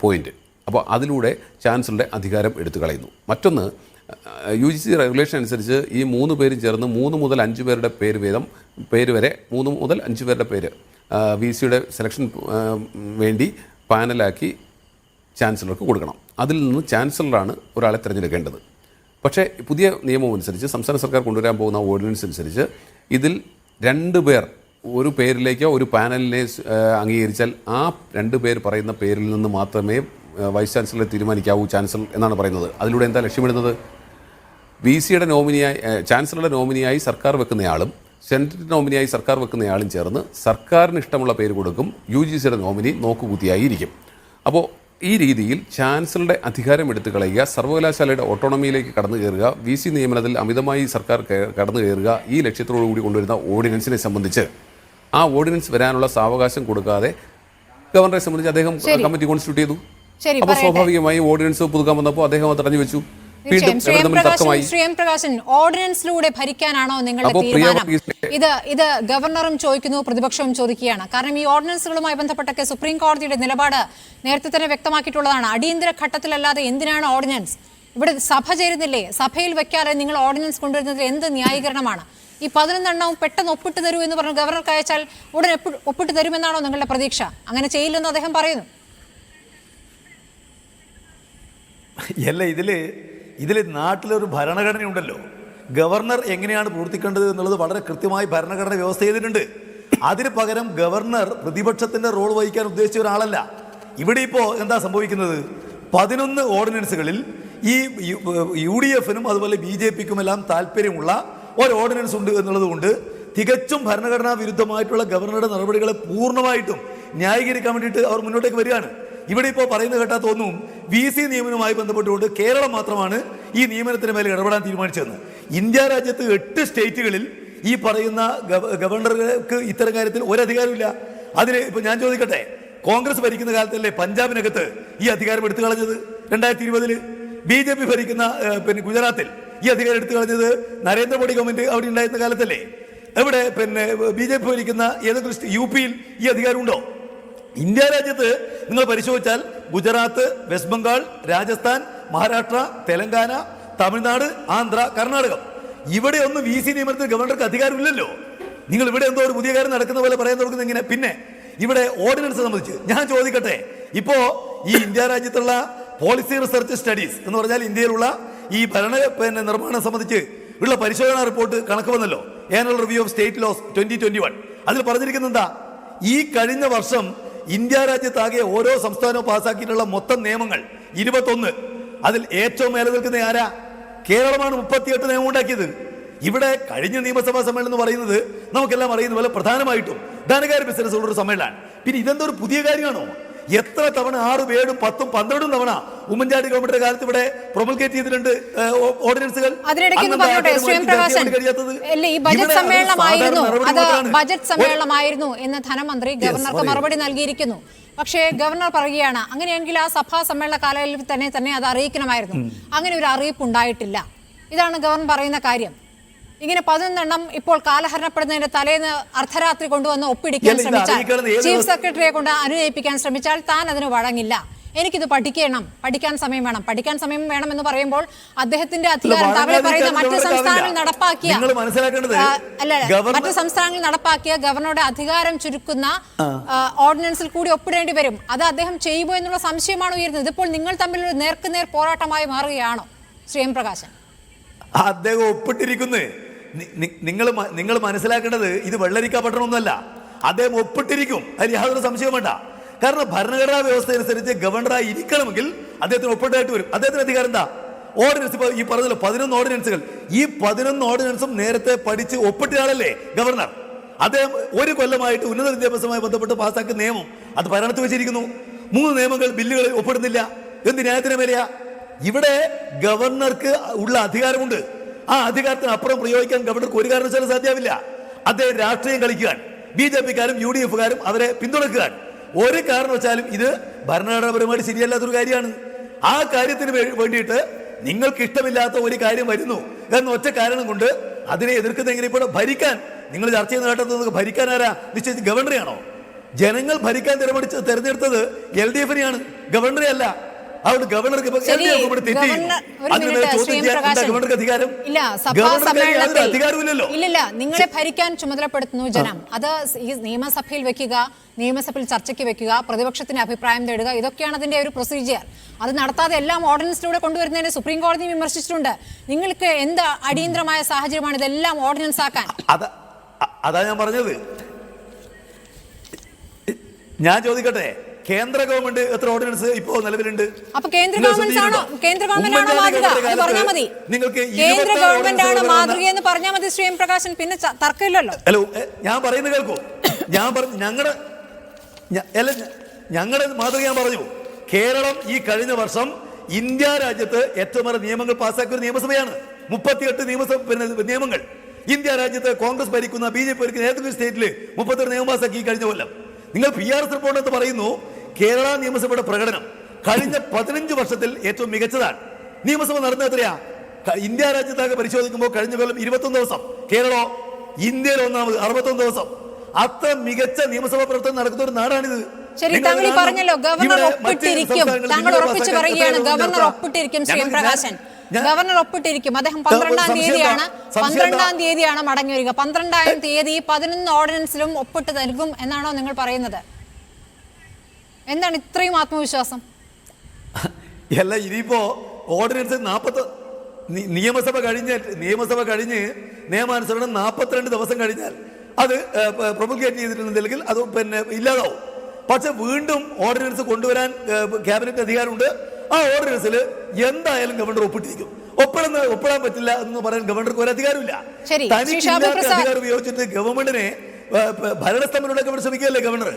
B: പോയിന്റ്. അപ്പോൾ അതിലൂടെ ചാൻസലറുടെ അധികാരം എടുത്തു കളയുന്നു. മറ്റൊന്ന്, UGC റെഗുലേഷൻ അനുസരിച്ച് ഈ 3 പേരും ചേർന്ന് 3 മുതൽ 5 പേരുടെ പേര് വരെ 3 മുതൽ 5 പേരുടെ പേര് VCയുടെ സെലക്ഷൻ വേണ്ടി പാനലാക്കി ചാൻസലർക്ക് കൊടുക്കണം. അതിൽ നിന്ന് ചാൻസലറാണ് ഒരാളെ തിരഞ്ഞെടുക്കേണ്ടത്. പക്ഷേ പുതിയ നിയമം അനുസരിച്ച് സംസ്ഥാന സർക്കാർ കൊണ്ടുവരാൻ പോകുന്ന ഓർഡിനൻസ് അനുസരിച്ച് ഇതിൽ 2 പേർ ഒരു പേരിലേക്കോ ഒരു പാനലിനെ അംഗീകരിച്ചാൽ ആ 2 പേർ പറയുന്ന പേരിൽ നിന്ന് മാത്രമേ വൈസ് ചാൻസലറെ തീരുമാനിക്കാവൂ ചാൻസലർ എന്നാണ് പറയുന്നത്. അതിലൂടെ എന്താ ലക്ഷ്യമിടുന്നത്? VCയുടെ നോമിനിയായി ചാൻസലറുടെ നോമിനിയായി സർക്കാർ വെക്കുന്നയാളും സെനറ്റിൻ്റെ നോമിനിയായി സർക്കാർ വെക്കുന്നയാളും ചേർന്ന് സർക്കാരിന് ഇഷ്ടമുള്ള പേര് കൊടുക്കും. UGCയുടെ നോമിനി നോക്കുകുത്തിയായിരിക്കും. അപ്പോൾ ഈ രീതിയിൽ ചാൻസലറുടെ അധികാരം എടുത്തു കളയുക, സർവകലാശാലയുടെ ഓട്ടോണമിയിലേക്ക് കടന്നു കയറുക, VC നിയമനത്തിൽ അമിതമായി സർക്കാർ കടന്നു കയറുക, ഈ ലക്ഷ്യത്തോടു കൂടി കൊണ്ടുവരുന്ന ഓർഡിനൻസിനെ സംബന്ധിച്ച് ആ ഓർഡിനൻസ് വരാനുള്ള സാവകാശം കൊടുക്കാതെ ഗവർണറെ സംബന്ധിച്ച് അദ്ദേഹം കമ്മിറ്റി കോൺസ്റ്റിറ്റ്യൂട്ട് ചെയ്തു. അപ്പോൾ സ്വാഭാവികമായി ഓർഡിനൻസ് പുതുക്കാൻ വന്നപ്പോൾ അദ്ദേഹം അത് തടഞ്ഞു വെച്ചു.
A: ശ്രീപ്രകാശൻ, ഓർഡിനൻസിലൂടെ ഭരിക്കാനാണോ നിങ്ങളുടെ തീരുമാനം? ഇത് ഗവർണറും ചോദിക്കുന്നു, പ്രതിപക്ഷവും ചോദിക്കുകയാണ്. കാരണം ഈ ഓർഡിനൻസുകളുമായി ബന്ധപ്പെട്ടൊക്കെ സുപ്രീം കോടതിയുടെ നിലപാട് നേരത്തെ തന്നെ വ്യക്തമാക്കിയിട്ടുള്ളതാണ്. അടിയന്തര ഘട്ടത്തിലല്ലാതെ എന്തിനാണ് ഓർഡിനൻസ്? ഇവിടെ സഭ ചേരുന്നില്ലേ? സഭയിൽ വെക്കാതെ നിങ്ങൾ ഓർഡിനൻസ് കൊണ്ടുവരുന്നതിൽ എന്ത് ന്യായീകരണമാണ്? ഈ 11 എണ്ണവും പെട്ടെന്ന് ഒപ്പിട്ട് തരൂ എന്ന് പറഞ്ഞ് ഗവർണർക്ക് അയച്ചാൽ ഉടനെ ഒപ്പിട്ട് തരുമെന്നാണോ നിങ്ങളുടെ പ്രതീക്ഷ? അങ്ങനെ ചെയ്യില്ലെന്ന് അദ്ദേഹം പറയുന്നു.
D: അല്ല, ഇതിൽ നാട്ടിലൊരു ഭരണഘടനയുണ്ടല്ലോ. ഗവർണർ എങ്ങനെയാണ് പ്രവർത്തിക്കേണ്ടത് എന്നുള്ളത് വളരെ കൃത്യമായി ഭരണഘടന വ്യവസ്ഥ ചെയ്തിട്ടുണ്ട്. അതിന് പകരം ഗവർണർ പ്രതിപക്ഷത്തിൻ്റെ റോൾ വഹിക്കാൻ ഉദ്ദേശിച്ച ഒരാളല്ല. ഇവിടെ ഇപ്പോൾ എന്താ സംഭവിക്കുന്നത്? 11 ഓർഡിനൻസുകളിൽ ഈ UDFനും അതുപോലെ BJPക്കും എല്ലാം താല്പര്യമുള്ള ഒരു ഓർഡിനൻസ് ഉണ്ട് എന്നുള്ളത് കൊണ്ട് തികച്ചും ഭരണഘടനാ വിരുദ്ധമായിട്ടുള്ള ഗവർണറുടെ നടപടികളെ പൂർണ്ണമായിട്ടും ന്യായീകരിക്കാൻ വേണ്ടിയിട്ട് അവർ മുന്നോട്ടേക്ക് വരികയാണ്. ഇവിടെ ഇപ്പോൾ പറയുന്നത് കേട്ടാൽ തോന്നും VC നിയമനവുമായി ബന്ധപ്പെട്ടുകൊണ്ട് കേരളം മാത്രമാണ് ഈ നിയമനത്തിന് മേലെ ഇടപെടാൻ തീരുമാനിച്ചതെന്ന്. ഇന്ത്യ രാജ്യത്ത് 8 സ്റ്റേറ്റുകളിൽ ഈ പറയുന്ന ഗവർണർക്ക് ഇത്തരം കാര്യത്തിൽ ഒരധികാരമില്ല. അതിന് ഇപ്പോൾ ഞാൻ ചോദിക്കട്ടെ, കോൺഗ്രസ് ഭരിക്കുന്ന കാലത്തല്ലേ പഞ്ചാബിനകത്ത് ഈ അധികാരം എടുത്തു കളഞ്ഞത്? 2020 BJP ഭരിക്കുന്ന ഗുജറാത്തിൽ ഈ അധികാരം എടുത്തു കളഞ്ഞത് നരേന്ദ്രമോദി ഗവൺമെന്റ് അവിടെ ഉണ്ടായിരുന്ന കാലത്തല്ലേ? എവിടെ BJP ഭരിക്കുന്ന ഏതെങ്കിലും UPയിൽ ഈ അധികാരമുണ്ടോ? ഇന്ത്യ രാജ്യത്ത് നിങ്ങൾ പരിശോധിച്ചാൽ ഗുജറാത്ത്, വെസ്റ്റ് ബംഗാൾ, രാജസ്ഥാൻ, മഹാരാഷ്ട്ര, തെലങ്കാന, തമിഴ്നാട്, ആന്ധ്ര, കർണാടക, ഇവിടെ ഒന്നും VC നിയമനത്തിൽ ഗവർണർക്ക് അധികാരമില്ലല്ലോ. നിങ്ങൾ ഇവിടെ എന്തോ ഒരു പുതിയ കാര്യം നടക്കുന്ന പോലെ പറയാൻ തുടങ്ങുന്നത് എങ്ങനെ? പിന്നെ ഇവിടെ ഓർഡിനൻസ് സംബന്ധിച്ച് ഞാൻ ചോദിക്കട്ടെ, ഇപ്പോ ഈ ഇന്ത്യ രാജ്യത്തുള്ള പോളിസി റിസർച്ച് സ്റ്റഡീസ് എന്ന് പറഞ്ഞാൽ ഇന്ത്യയിലുള്ള ഈ നിർമ്മാണം സംബന്ധിച്ച് ഉള്ള പരിശോധനാ റിപ്പോർട്ട് കണക്ക് വന്നല്ലോ, annual review of state laws 2021. അതിൽ പറഞ്ഞിരിക്കുന്നത് എന്താ? ഈ കഴിഞ്ഞ വർഷം ഇന്ത്യ രാജ്യത്താകെ ഓരോ സംസ്ഥാനവും പാസ്സാക്കിയിട്ടുള്ള മൊത്തം നിയമങ്ങൾ 21. അതിൽ ഏറ്റവും മേലെ നിൽക്കുന്ന ആരാ? കേരളമാണ് 38 നിയമം ഉണ്ടാക്കിയത്. ഇവിടെ കഴിഞ്ഞ നിയമസഭാ സമ്മേളനം എന്ന് പറയുന്നത് നമുക്കെല്ലാം അറിയുന്ന പോലെ പ്രധാനമായിട്ടും ധനകാര്യ ബിസിനസ് ഉള്ളൊരു സമ്മേളനമാണ്. പിന്നെ ഇതെന്തോ ഒരു പുതിയ കാര്യമാണോ? എത്ര തവണ 6, 7, 10, 12 തവണ ഉമ്മൻചാണ്ടി ഗവൺമെന്റിന്റെ കാലത്ത് ഇവിടെ പ്രൊമൾഗേറ്റ് ചെയ്തിട്ടുണ്ട് ഓർഡിനൻസുകൾ.
A: ബജറ്റ് സമ്മേളനമായിരുന്നു എന്ന് ധനമന്ത്രി ഗവർണർക്ക് മറുപടി നൽകിയിരിക്കുന്നു. പക്ഷേ ഗവർണർ പറയുകയാണ് അങ്ങനെയെങ്കിൽ ആ സഭാ സമ്മേളന കാലയളവിൽ തന്നെ അത് അറിയിക്കണമായിരുന്നു. അങ്ങനെ ഒരു അറിയിപ്പ് ഉണ്ടായിട്ടില്ല. ഇതാണ് ഗവർണർ പറയുന്ന കാര്യം. ഇങ്ങനെ 11 എണ്ണം ഇപ്പോൾ കാലഹരണപ്പെടുന്നതിന്റെ തലേന്ന് അർദ്ധരാത്രി കൊണ്ടുവന്ന് ഒപ്പിടിക്കാൻ ശ്രമിച്ചാൽ, ചീഫ് സെക്രട്ടറിയെ കൊണ്ട് അനുനയിപ്പിക്കാൻ ശ്രമിച്ചാൽ താൻ അതിന് വഴങ്ങില്ല. എനിക്കിത് പഠിക്കാൻ സമയം വേണം എന്ന് പറയുമ്പോൾ അദ്ദേഹത്തിന്റെ അധികാരം താങ്കൾ പറയുന്ന മറ്റ് സംസ്ഥാനങ്ങളിൽ നടപ്പാക്കിയ ഗവർണറുടെ അധികാരം ചുരുക്കുന്ന ഓർഡിനൻസിൽ കൂടി ഒപ്പിടേണ്ടി വരും. അത് അദ്ദേഹം ചെയ്യുമോ എന്നുള്ള സംശയമാണ് ഉയരുന്നത്. ഇതിപ്പോൾ നിങ്ങൾ തമ്മിൽ ഒരു നേർക്കുനേർ പോരാട്ടമായി മാറുകയാണോ ശ്രീ എം പ്രകാശൻ?
D: അദ്ദേഹം ഒപ്പിട്ടിരിക്കുന്നേ നിങ്ങൾ മനസ്സിലാക്കേണ്ടത് ഇത് വെള്ളരിക്ക പട്ടണമൊന്നുമല്ല. അദ്ദേഹം ഒപ്പിട്ടിരിക്കും, അതിൽ യാതൊരു സംശയവും വേണ്ട. കാരണം ഭരണഘടനാ വ്യവസ്ഥ അനുസരിച്ച് ഗവർണറായി ഇരിക്കണമെങ്കിൽ അദ്ദേഹത്തിന് ഒപ്പിട്ടായിട്ട് വരും. അദ്ദേഹത്തിന് അധികാരം എന്താ? ഓർഡിനൻസ്. ഇപ്പൊ ഈ പറഞ്ഞല്ലോ 11 ഓർഡിനൻസുകൾ. ഈ 11 ഓർഡിനൻസും നേരത്തെ പഠിച്ച് ഒപ്പിട്ടയാളല്ലേ ഗവർണർ. അദ്ദേഹം ഒരു കൊല്ലമായിട്ട് ഉന്നത വിദ്യാഭ്യാസവുമായി ബന്ധപ്പെട്ട് പാസ്സാക്കിയ നിയമം അത് ഭരണത്തിൽ വെച്ചിരിക്കുന്നു. 3 നിയമങ്ങൾ, ബില്ലുകൾ ഒപ്പിടുന്നില്ല. എന്ത് ന്യായത്തിന് മേലെയാ? ഇവിടെ ഗവർണർക്ക് ഉള്ള അധികാരമുണ്ട്. ആ അധികാരത്തിന് അപ്പുറം പ്രയോഗിക്കാൻ ഗവർണർക്ക് ഒരു കാരണവശാലും സാധ്യമാവില്ല. അദ്ദേഹം രാഷ്ട്രീയം കളിക്കാൻ, BJP-ക്കാരും UDF-കാരും അവരെ പിന്തുണയ്ക്കാൻ ഒരു കാരണവശാലും ഇത് ഭരണഘടനാപരമായിട്ട് ശരിയല്ലാത്തൊരു കാര്യമാണ്. ആ കാര്യത്തിന് വേണ്ടിയിട്ട് നിങ്ങൾക്ക് ഇഷ്ടമില്ലാത്ത ഒരു കാര്യം വരുന്നു എന്ന ഒറ്റ കാരണം കൊണ്ട് അതിനെ എതിർക്കുന്നെങ്കിൽ ഇപ്പോൾ ഭരിക്കാൻ നിങ്ങൾ ചർച്ച ചെയ്യുന്ന കേട്ടത് ഭരിക്കാൻ ആരാ നിശ്ചയിച്ച്? ഗവർണറെയാണോ? ജനങ്ങൾ ഭരിക്കാൻ തെരഞ്ഞെടുത്തത് LDF-നെയാണ്, ഗവർണറെ അല്ല. അതുകൊണ്ട് ഗവർണർക്ക് അധികാരമില്ലല്ലോ.
A: ഇല്ല, നിങ്ങളെ ഭരിക്കാൻ ചുമതലപ്പെടുത്തുന്നു ജനം. അത് ഈ നിയമസഭയിൽ വെക്കുക, നിയമസഭയിൽ ചർച്ചയ്ക്ക് വെക്കുക, പ്രതിപക്ഷത്തിന്റെ അഭിപ്രായം തേടുക, ഇതൊക്കെയാണ് അതിന്റെ ഒരു പ്രൊസീജിയർ. അത് നടത്താതെ എല്ലാം ഓർഡിനൻസിലൂടെ കൊണ്ടുവരുന്നതിന് സുപ്രീം കോടതി വിമർശിച്ചിട്ടുണ്ട്. നിങ്ങൾക്ക് എന്ത് അടിയന്തരമായ സാഹചര്യമാണ് ഇതെല്ലാം ഓർഡിനൻസ് ആക്കാൻ?
D: അതാ ഞാൻ പറഞ്ഞത്. ഞാൻ ചോദിക്കട്ടെ, കേന്ദ്ര ഗവൺമെന്റ് എത്ര ഓർഡിനൻസ് ഇപ്പോ നിലവിലുണ്ട്?
A: അപ്പൊ കേന്ദ്ര ഗവൺമെന്റ് ആണോ മാതൃക? അത് പറഞ്ഞാൽ മതി.
D: നിങ്ങൾക്ക്
A: കേന്ദ്ര ഗവൺമെന്റ് ആണ് മാതൃക എന്ന് പറഞ്ഞാൽ മതി ശ്രീ എം പ്രകാശൻ. പിന്നെ തർക്കമില്ലല്ലോ.
D: ഹലോ, ഞാൻ പറയുന്നത് കേൾക്കൂ. ഞാൻ പറഞ്ഞു ഞങ്ങളുടെ മാതൃക ഞാൻ പറഞ്ഞു. കേരളം ഈ കഴിഞ്ഞ വർഷം ഇന്ത്യ രാജ്യത്ത് ഏറ്റവും ഏറെ നിയമങ്ങൾ പാസ്സാക്കിയ ഒരു നിയമസഭയാണ്. 38 നിയമങ്ങൾ. ഇന്ത്യ രാജ്യത്ത് കോൺഗ്രസ് ഭരിക്കുന്ന, BJP ഭരിക്കുന്ന ഏതെങ്കിലും സ്റ്റേറ്റിൽ 38 നിയമം പാസ്സാക്കി ഈ കഴിഞ്ഞ കൊല്ലം. നിങ്ങൾ PRS റിപ്പോർട്ട് എന്ന് പറയുന്നു കേരള നിയമസഭയുടെ പ്രകടനം കഴിഞ്ഞ 15 വർഷത്തിൽ ഏറ്റവും മികച്ചതാണ്. നിയമസഭ നടന്നത് എത്രയാ? ഇന്ത്യ രാജ്യത്തൊക്കെ പരിശോധിക്കുമ്പോൾ കഴിഞ്ഞ കൊല്ലം 21 ദിവസം, കേരളം ഇന്ത്യയിൽ ഒന്നാമത് 61 ദിവസം. അത്ര മികച്ച നിയമസഭാ പ്രവർത്തനം നടക്കുന്ന ഒരു നാടാണിത്.
A: ശരി, താങ്കൾ ഈ പറഞ്ഞല്ലോ ഗവർണർ ഒപ്പിട്ടിരിക്കും. താങ്കൾ ഉറപ്പിച്ചു പറയുകയാണ് ഗവർണർ ഒപ്പിട്ടിരിക്കും. ശ്രീ എം പ്രകാശൻ, ഗവർണർ ഒപ്പിട്ടിരിക്കും. അദ്ദേഹം 12-ാം തീയതിയാണ് മടങ്ങി വരിക. 12-ാം തീയതി 11 ഓർഡിനൻസിലും ഒപ്പിട്ട് നൽകും എന്നാണോ നിങ്ങൾ പറയുന്നത്? എന്താണ് ഇത്രയും ആത്മവിശ്വാസം?
D: അല്ല, ഇനിയിപ്പോ ഓർഡിനൻസ് നിയമസഭ കഴിഞ്ഞ് നിയമാനുസരണം 42 ദിവസം കഴിഞ്ഞാൽ അത് പ്രൊമൾഗേറ്റ് ചെയ്തിട്ടുണ്ടെങ്കിൽ അത് പിന്നെ ഇല്ലാതാവും. പക്ഷെ വീണ്ടും ഓർഡിനൻസ് കൊണ്ടുവരാൻ ക്യാബിനറ്റ് അധികാരമുണ്ട്. ആ ഓർഡിനൻസിൽ എന്തായാലും ഗവർണർ ഒപ്പിട്ടിരിക്കും. ഒപ്പിടാൻ പറ്റില്ല എന്ന് പറയാൻ ഗവർണർക്ക് ഒരു അധികാരമില്ല. അധികാരം ഉപയോഗിച്ചിട്ട് ഗവൺമെന്റിനെ ഭരണസ്തംഭനോടൊക്കെ ശ്രമിക്കുകയല്ലേ ഗവർണർ.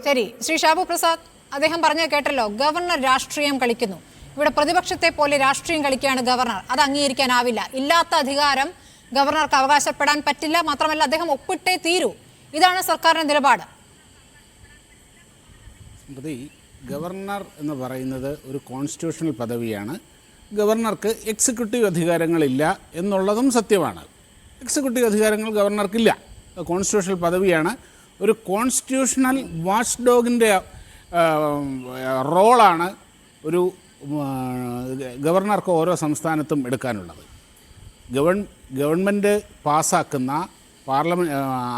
A: ശരി, ശ്രീ ഷാബു പ്രസാദ്, അദ്ദേഹം പറഞ്ഞത് കേട്ടല്ലോ, ഗവർണർ രാഷ്ട്രീയം കളിക്കുന്നു. ഇവിടെ പ്രതിപക്ഷത്തെ പോലെ രാഷ്ട്രീയം കളിക്കുകയാണ് ഗവർണർ. അത് അംഗീകരിക്കാനാവില്ല. ഇല്ലാത്ത അധികാരം ഗവർണർക്ക് അവകാശപ്പെടാൻ പറ്റില്ല. മാത്രമല്ല, അദ്ദേഹം ഒപ്പിട്ടേ തീരൂ. ഇതാണ് സർക്കാരിന്റെ നിലപാട്.
E: ഗവർണർ എന്ന് പറയുന്നത് ഒരു കോൺസ്റ്റിറ്റ്യൂഷണൽ പദവിയാണ്. ഗവർണർക്ക് എക്സിക്യൂട്ടീവ് അധികാരങ്ങളില്ല എന്നുള്ളതും സത്യമാണ്. എക്സിക്യൂട്ടീവ് അധികാരങ്ങൾ ഗവർണർക്കില്ല. കോൺസ്റ്റിറ്റ്യൂഷണൽ പദവിയാണ്. ഒരു കോൺസ്റ്റിറ്റ്യൂഷണൽ വാച്ച് ഡോഗിൻ്റെ റോളാണ് ഒരു ഗവർണർക്ക് ഓരോ സംസ്ഥാനത്തും എടുക്കാനുള്ളത്. ഗവൺമെൻറ് പാസ്സാക്കുന്ന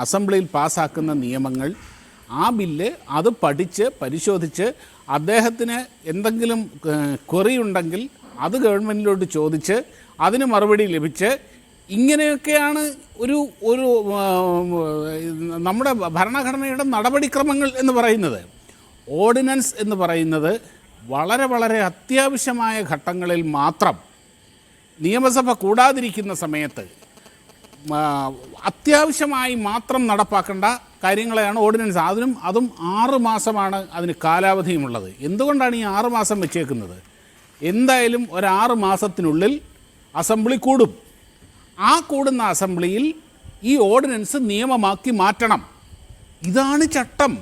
E: അസംബ്ലിയിൽ പാസ്സാക്കുന്ന നിയമങ്ങൾ, ആ ബില്ല് അത് പഠിച്ച് പരിശോധിച്ച് അദ്ദേഹത്തിന് എന്തെങ്കിലും ക്വറി ഉണ്ടെങ്കിൽ അത് ഗവൺമെൻറ്റിലോട്ട് ചോദിച്ച് അതിന് മറുപടി ലഭിച്ച് ഇങ്ങനെയൊക്കെയാണ് ഒരു നമ്മുടെ ഭരണഘടനയുടെ നടപടിക്രമങ്ങൾ എന്ന് പറയുന്നത്. ഓർഡിനൻസ് എന്ന് പറയുന്നത് വളരെ വളരെ അത്യാവശ്യമായ ഘട്ടങ്ങളിൽ മാത്രം, നിയമസഭ കൂടാതിരിക്കുന്ന സമയത്ത് അത്യാവശ്യമായി മാത്രം നടപ്പാക്കേണ്ട കാര്യങ്ങളെയാണ് ഓർഡിനൻസ്. അതും 6 മാസമാണ് അതിന് കാലാവധിയുമുള്ളത്. എന്തുകൊണ്ടാണ് ഈ 6 മാസം വെച്ചേക്കുന്നത്? എന്തായാലും ഒരു 6 മാസത്തിനുള്ളിൽ അസംബ്ലി കൂടും. ആ കൂടുന്ന അസംബ്ലിയിൽ ഈ ഓർഡിനൻസ് നിയമമാക്കി മാറ്റണം. ഇതാണ് ചട്ടം,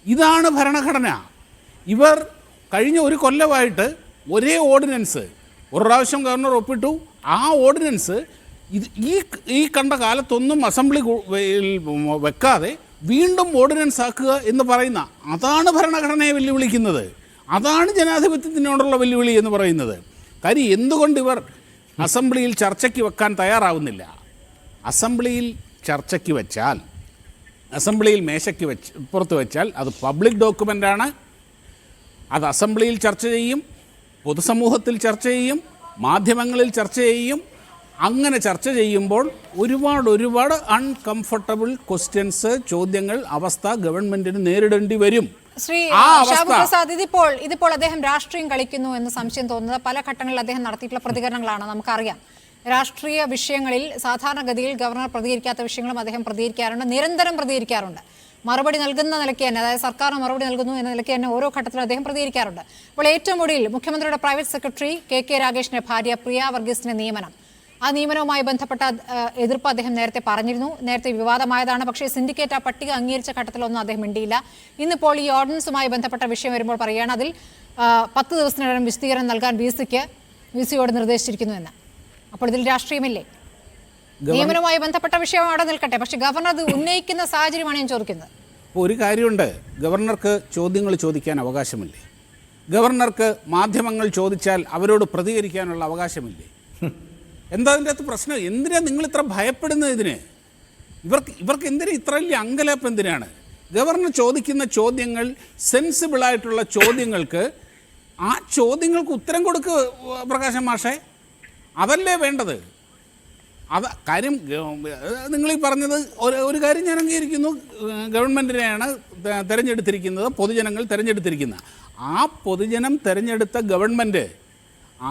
E: ഇതാണ് ഭരണഘടന. ഇവർ കഴിഞ്ഞ ഒരു കൊല്ലമായിട്ട് ഒരേ ഓർഡിനൻസ് ഒരു പ്രാവശ്യം ഗവർണർ ഒപ്പിട്ടു. ആ ഓർഡിനൻസ് ഈ കണ്ട കാലത്തൊന്നും അസംബ്ലി വെക്കാതെ വീണ്ടും ഓർഡിനൻസ് ആക്കുക എന്ന് പറയുന്ന, അതാണ് ഭരണഘടനയെ വെല്ലുവിളിക്കുന്നത്. അതാണ് ജനാധിപത്യത്തിനോടുള്ള വെല്ലുവിളി എന്ന് പറയുന്നത്. കാര്യം എന്തുകൊണ്ട് ഇവർ അസംബ്ലിയിൽ ചർച്ചയ്ക്ക് വെക്കാൻ തയ്യാറാവുന്നില്ല? അസംബ്ലിയിൽ ചർച്ചയ്ക്ക് വെച്ചാൽ, അസംബ്ലിയിൽ മേശയ്ക്ക് പുറത്ത് വെച്ചാൽ അത് പബ്ലിക് ഡോക്യുമെൻ്റാണ്. അത് അസംബ്ലിയിൽ ചർച്ച ചെയ്യും, പൊതുസമൂഹത്തിൽ ചർച്ച ചെയ്യും, മാധ്യമങ്ങളിൽ ചർച്ച ചെയ്യും. അങ്ങനെ ചർച്ച ചെയ്യുമ്പോൾ ഒരുപാട് അൺകംഫർട്ടബിൾ ക്വസ്റ്റ്യൻസ്, ചോദ്യങ്ങൾ, അവസ്ഥ ഗവൺമെന്റിന് നേരിടേണ്ടി വരും.
A: ശ്രീ
E: ആ
A: ഷാബു
E: അവസ്ഥ
A: പ്രസാദ്, ഇതിപ്പോൾ അദ്ദേഹം രാഷ്ട്രീയം കളിക്കുന്നു എന്ന് സംശയം തോന്നുന്നത് പല ഘട്ടങ്ങളിൽ അദ്ദേഹം നടത്തിയിട്ടുള്ള പ്രതികരണങ്ങളാണ് നമുക്കറിയാം. രാഷ്ട്രീയ വിഷയങ്ങളിൽ സാധാരണഗതിയിൽ ഗവർണർ പ്രതികരിക്കാത്ത വിഷയങ്ങളും അദ്ദേഹം പ്രതികരിക്കാറുണ്ട്, നിരന്തരം പ്രതികരിക്കാറുണ്ട്. മറുപടി നൽകുന്ന നിലയ്ക്ക് തന്നെ, അതായത് സർക്കാർ മറുപടി നൽകുന്നു എന്ന നിലയ്ക്ക് തന്നെ ഓരോ ഘട്ടത്തിലും അദ്ദേഹം പ്രതികരിക്കാറുണ്ട്. അപ്പോൾ ഏറ്റവും ഒടുവിൽ മുഖ്യമന്ത്രിയുടെ പ്രൈവറ്റ് സെക്രട്ടറി കെ രാഗേഷിന്റെ ഭാര്യ പ്രിയ വർഗീസിന്റെ നിയമനം, ആ നിയമനവുമായി ബന്ധപ്പെട്ട എതിർപ്പ് അദ്ദേഹം നേരത്തെ പറഞ്ഞിരുന്നു. നേരത്തെ വിവാദമായതാണ്. പക്ഷേ സിൻഡിക്കേറ്റ് ആ പട്ടിക അംഗീകരിച്ച ഘട്ടത്തിലൊന്നും അദ്ദേഹം മിണ്ടിയില്ല. ഇന്നിപ്പോൾ ഈ ഓർഡിനൻസുമായി ബന്ധപ്പെട്ട വിഷയം വരുമ്പോൾ പറയുകയാണ് അതിൽ 10 ദിവസത്തിനകം വിശദീകരണം നൽകാൻ വിസിയോട് നിർദ്ദേശിച്ചിരിക്കുന്നു എന്ന്. അപ്പോൾ ഇതിൽ രാഷ്ട്രീയമില്ലേ? നിയമനവുമായി ബന്ധപ്പെട്ട വിഷയം അവിടെ നിൽക്കട്ടെ, പക്ഷേ ഗവർണർ അത് ഉന്നയിക്കുന്ന സാഹചര്യമാണ് ഞാൻ ചോദിക്കുന്നത്.
E: ഒരു കാര്യമുണ്ട്, ഗവർണർക്ക് ചോദ്യങ്ങൾ ചോദിക്കാൻ അവകാശമില്ലേ? ഗവർണർക്ക് മാധ്യമങ്ങൾ ചോദിച്ചാൽ അവരോട് പ്രതികരിക്കാനുള്ള അവകാശമില്ലേ? എന്താ അതിൻ്റെ അകത്ത് പ്രശ്നം? എന്തിനാ നിങ്ങൾ ഇത്ര ഭയപ്പെടുന്നത്? ഇവർക്ക് എന്തിനാ ഇത്ര വലിയ അങ്കലാപ്പ്? എന്തിനാണ്? ഗവർണർ ചോദിക്കുന്ന ചോദ്യങ്ങൾ സെൻസിബിളായിട്ടുള്ള ചോദ്യങ്ങൾക്ക് ആ ചോദ്യങ്ങൾക്ക് ഉത്തരം കൊടുക്കുക പ്രകാശൻ മാഷേ, അതല്ലേ വേണ്ടത്. കാര്യം നിങ്ങൾ ഈ പറഞ്ഞത് ഒരു കാര്യം ഞാൻ അംഗീകരിക്കുന്നു. ഗവൺമെൻറ്റിനെയാണ് തിരഞ്ഞെടുത്തിരിക്കുന്നത്, പൊതുജനങ്ങൾ തിരഞ്ഞെടുത്തിരിക്കുന്നത്. ആ പൊതുജനം തിരഞ്ഞെടുത്ത ഗവൺമെൻറ്,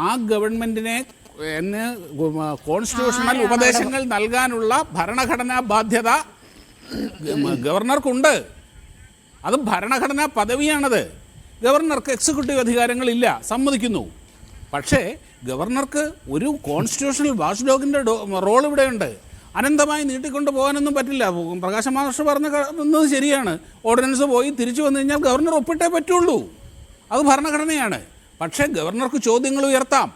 E: ആ ഗവൺമെൻറ്റിനെ കോൺസ്റ്റിറ്റ്യൂഷണൽ ഉപദേശങ്ങൾ നൽകാനുള്ള ഭരണഘടനാ ബാധ്യത ഗവർണർക്കുണ്ട്. അത് ഭരണഘടനാ പദവിയാണത്. ഗവർണർക്ക് എക്സിക്യൂട്ടീവ് അധികാരങ്ങളില്ല, സമ്മതിക്കുന്നു. പക്ഷേ ഗവർണർക്ക് ഒരു കോൺസ്റ്റിറ്റ്യൂഷണൽ വാച്ച് ഡോഗിൻ്റെ റോൾ ഇവിടെയുണ്ട്. അനന്തമായി നീട്ടിക്കൊണ്ട് പോകാനൊന്നും പറ്റില്ല. പ്രകാശ് മാസ്റ്റർ പറഞ്ഞത് ശരിയാണ്. ഓർഡിനൻസ് പോയി തിരിച്ചു വന്നു കഴിഞ്ഞാൽ ഗവർണർ ഒപ്പിട്ടേ പറ്റുള്ളൂ. അത് ഭരണഘടനയാണ്. പക്ഷേ ഗവർണർക്ക് ചോദ്യങ്ങൾ ഉയർത്താം.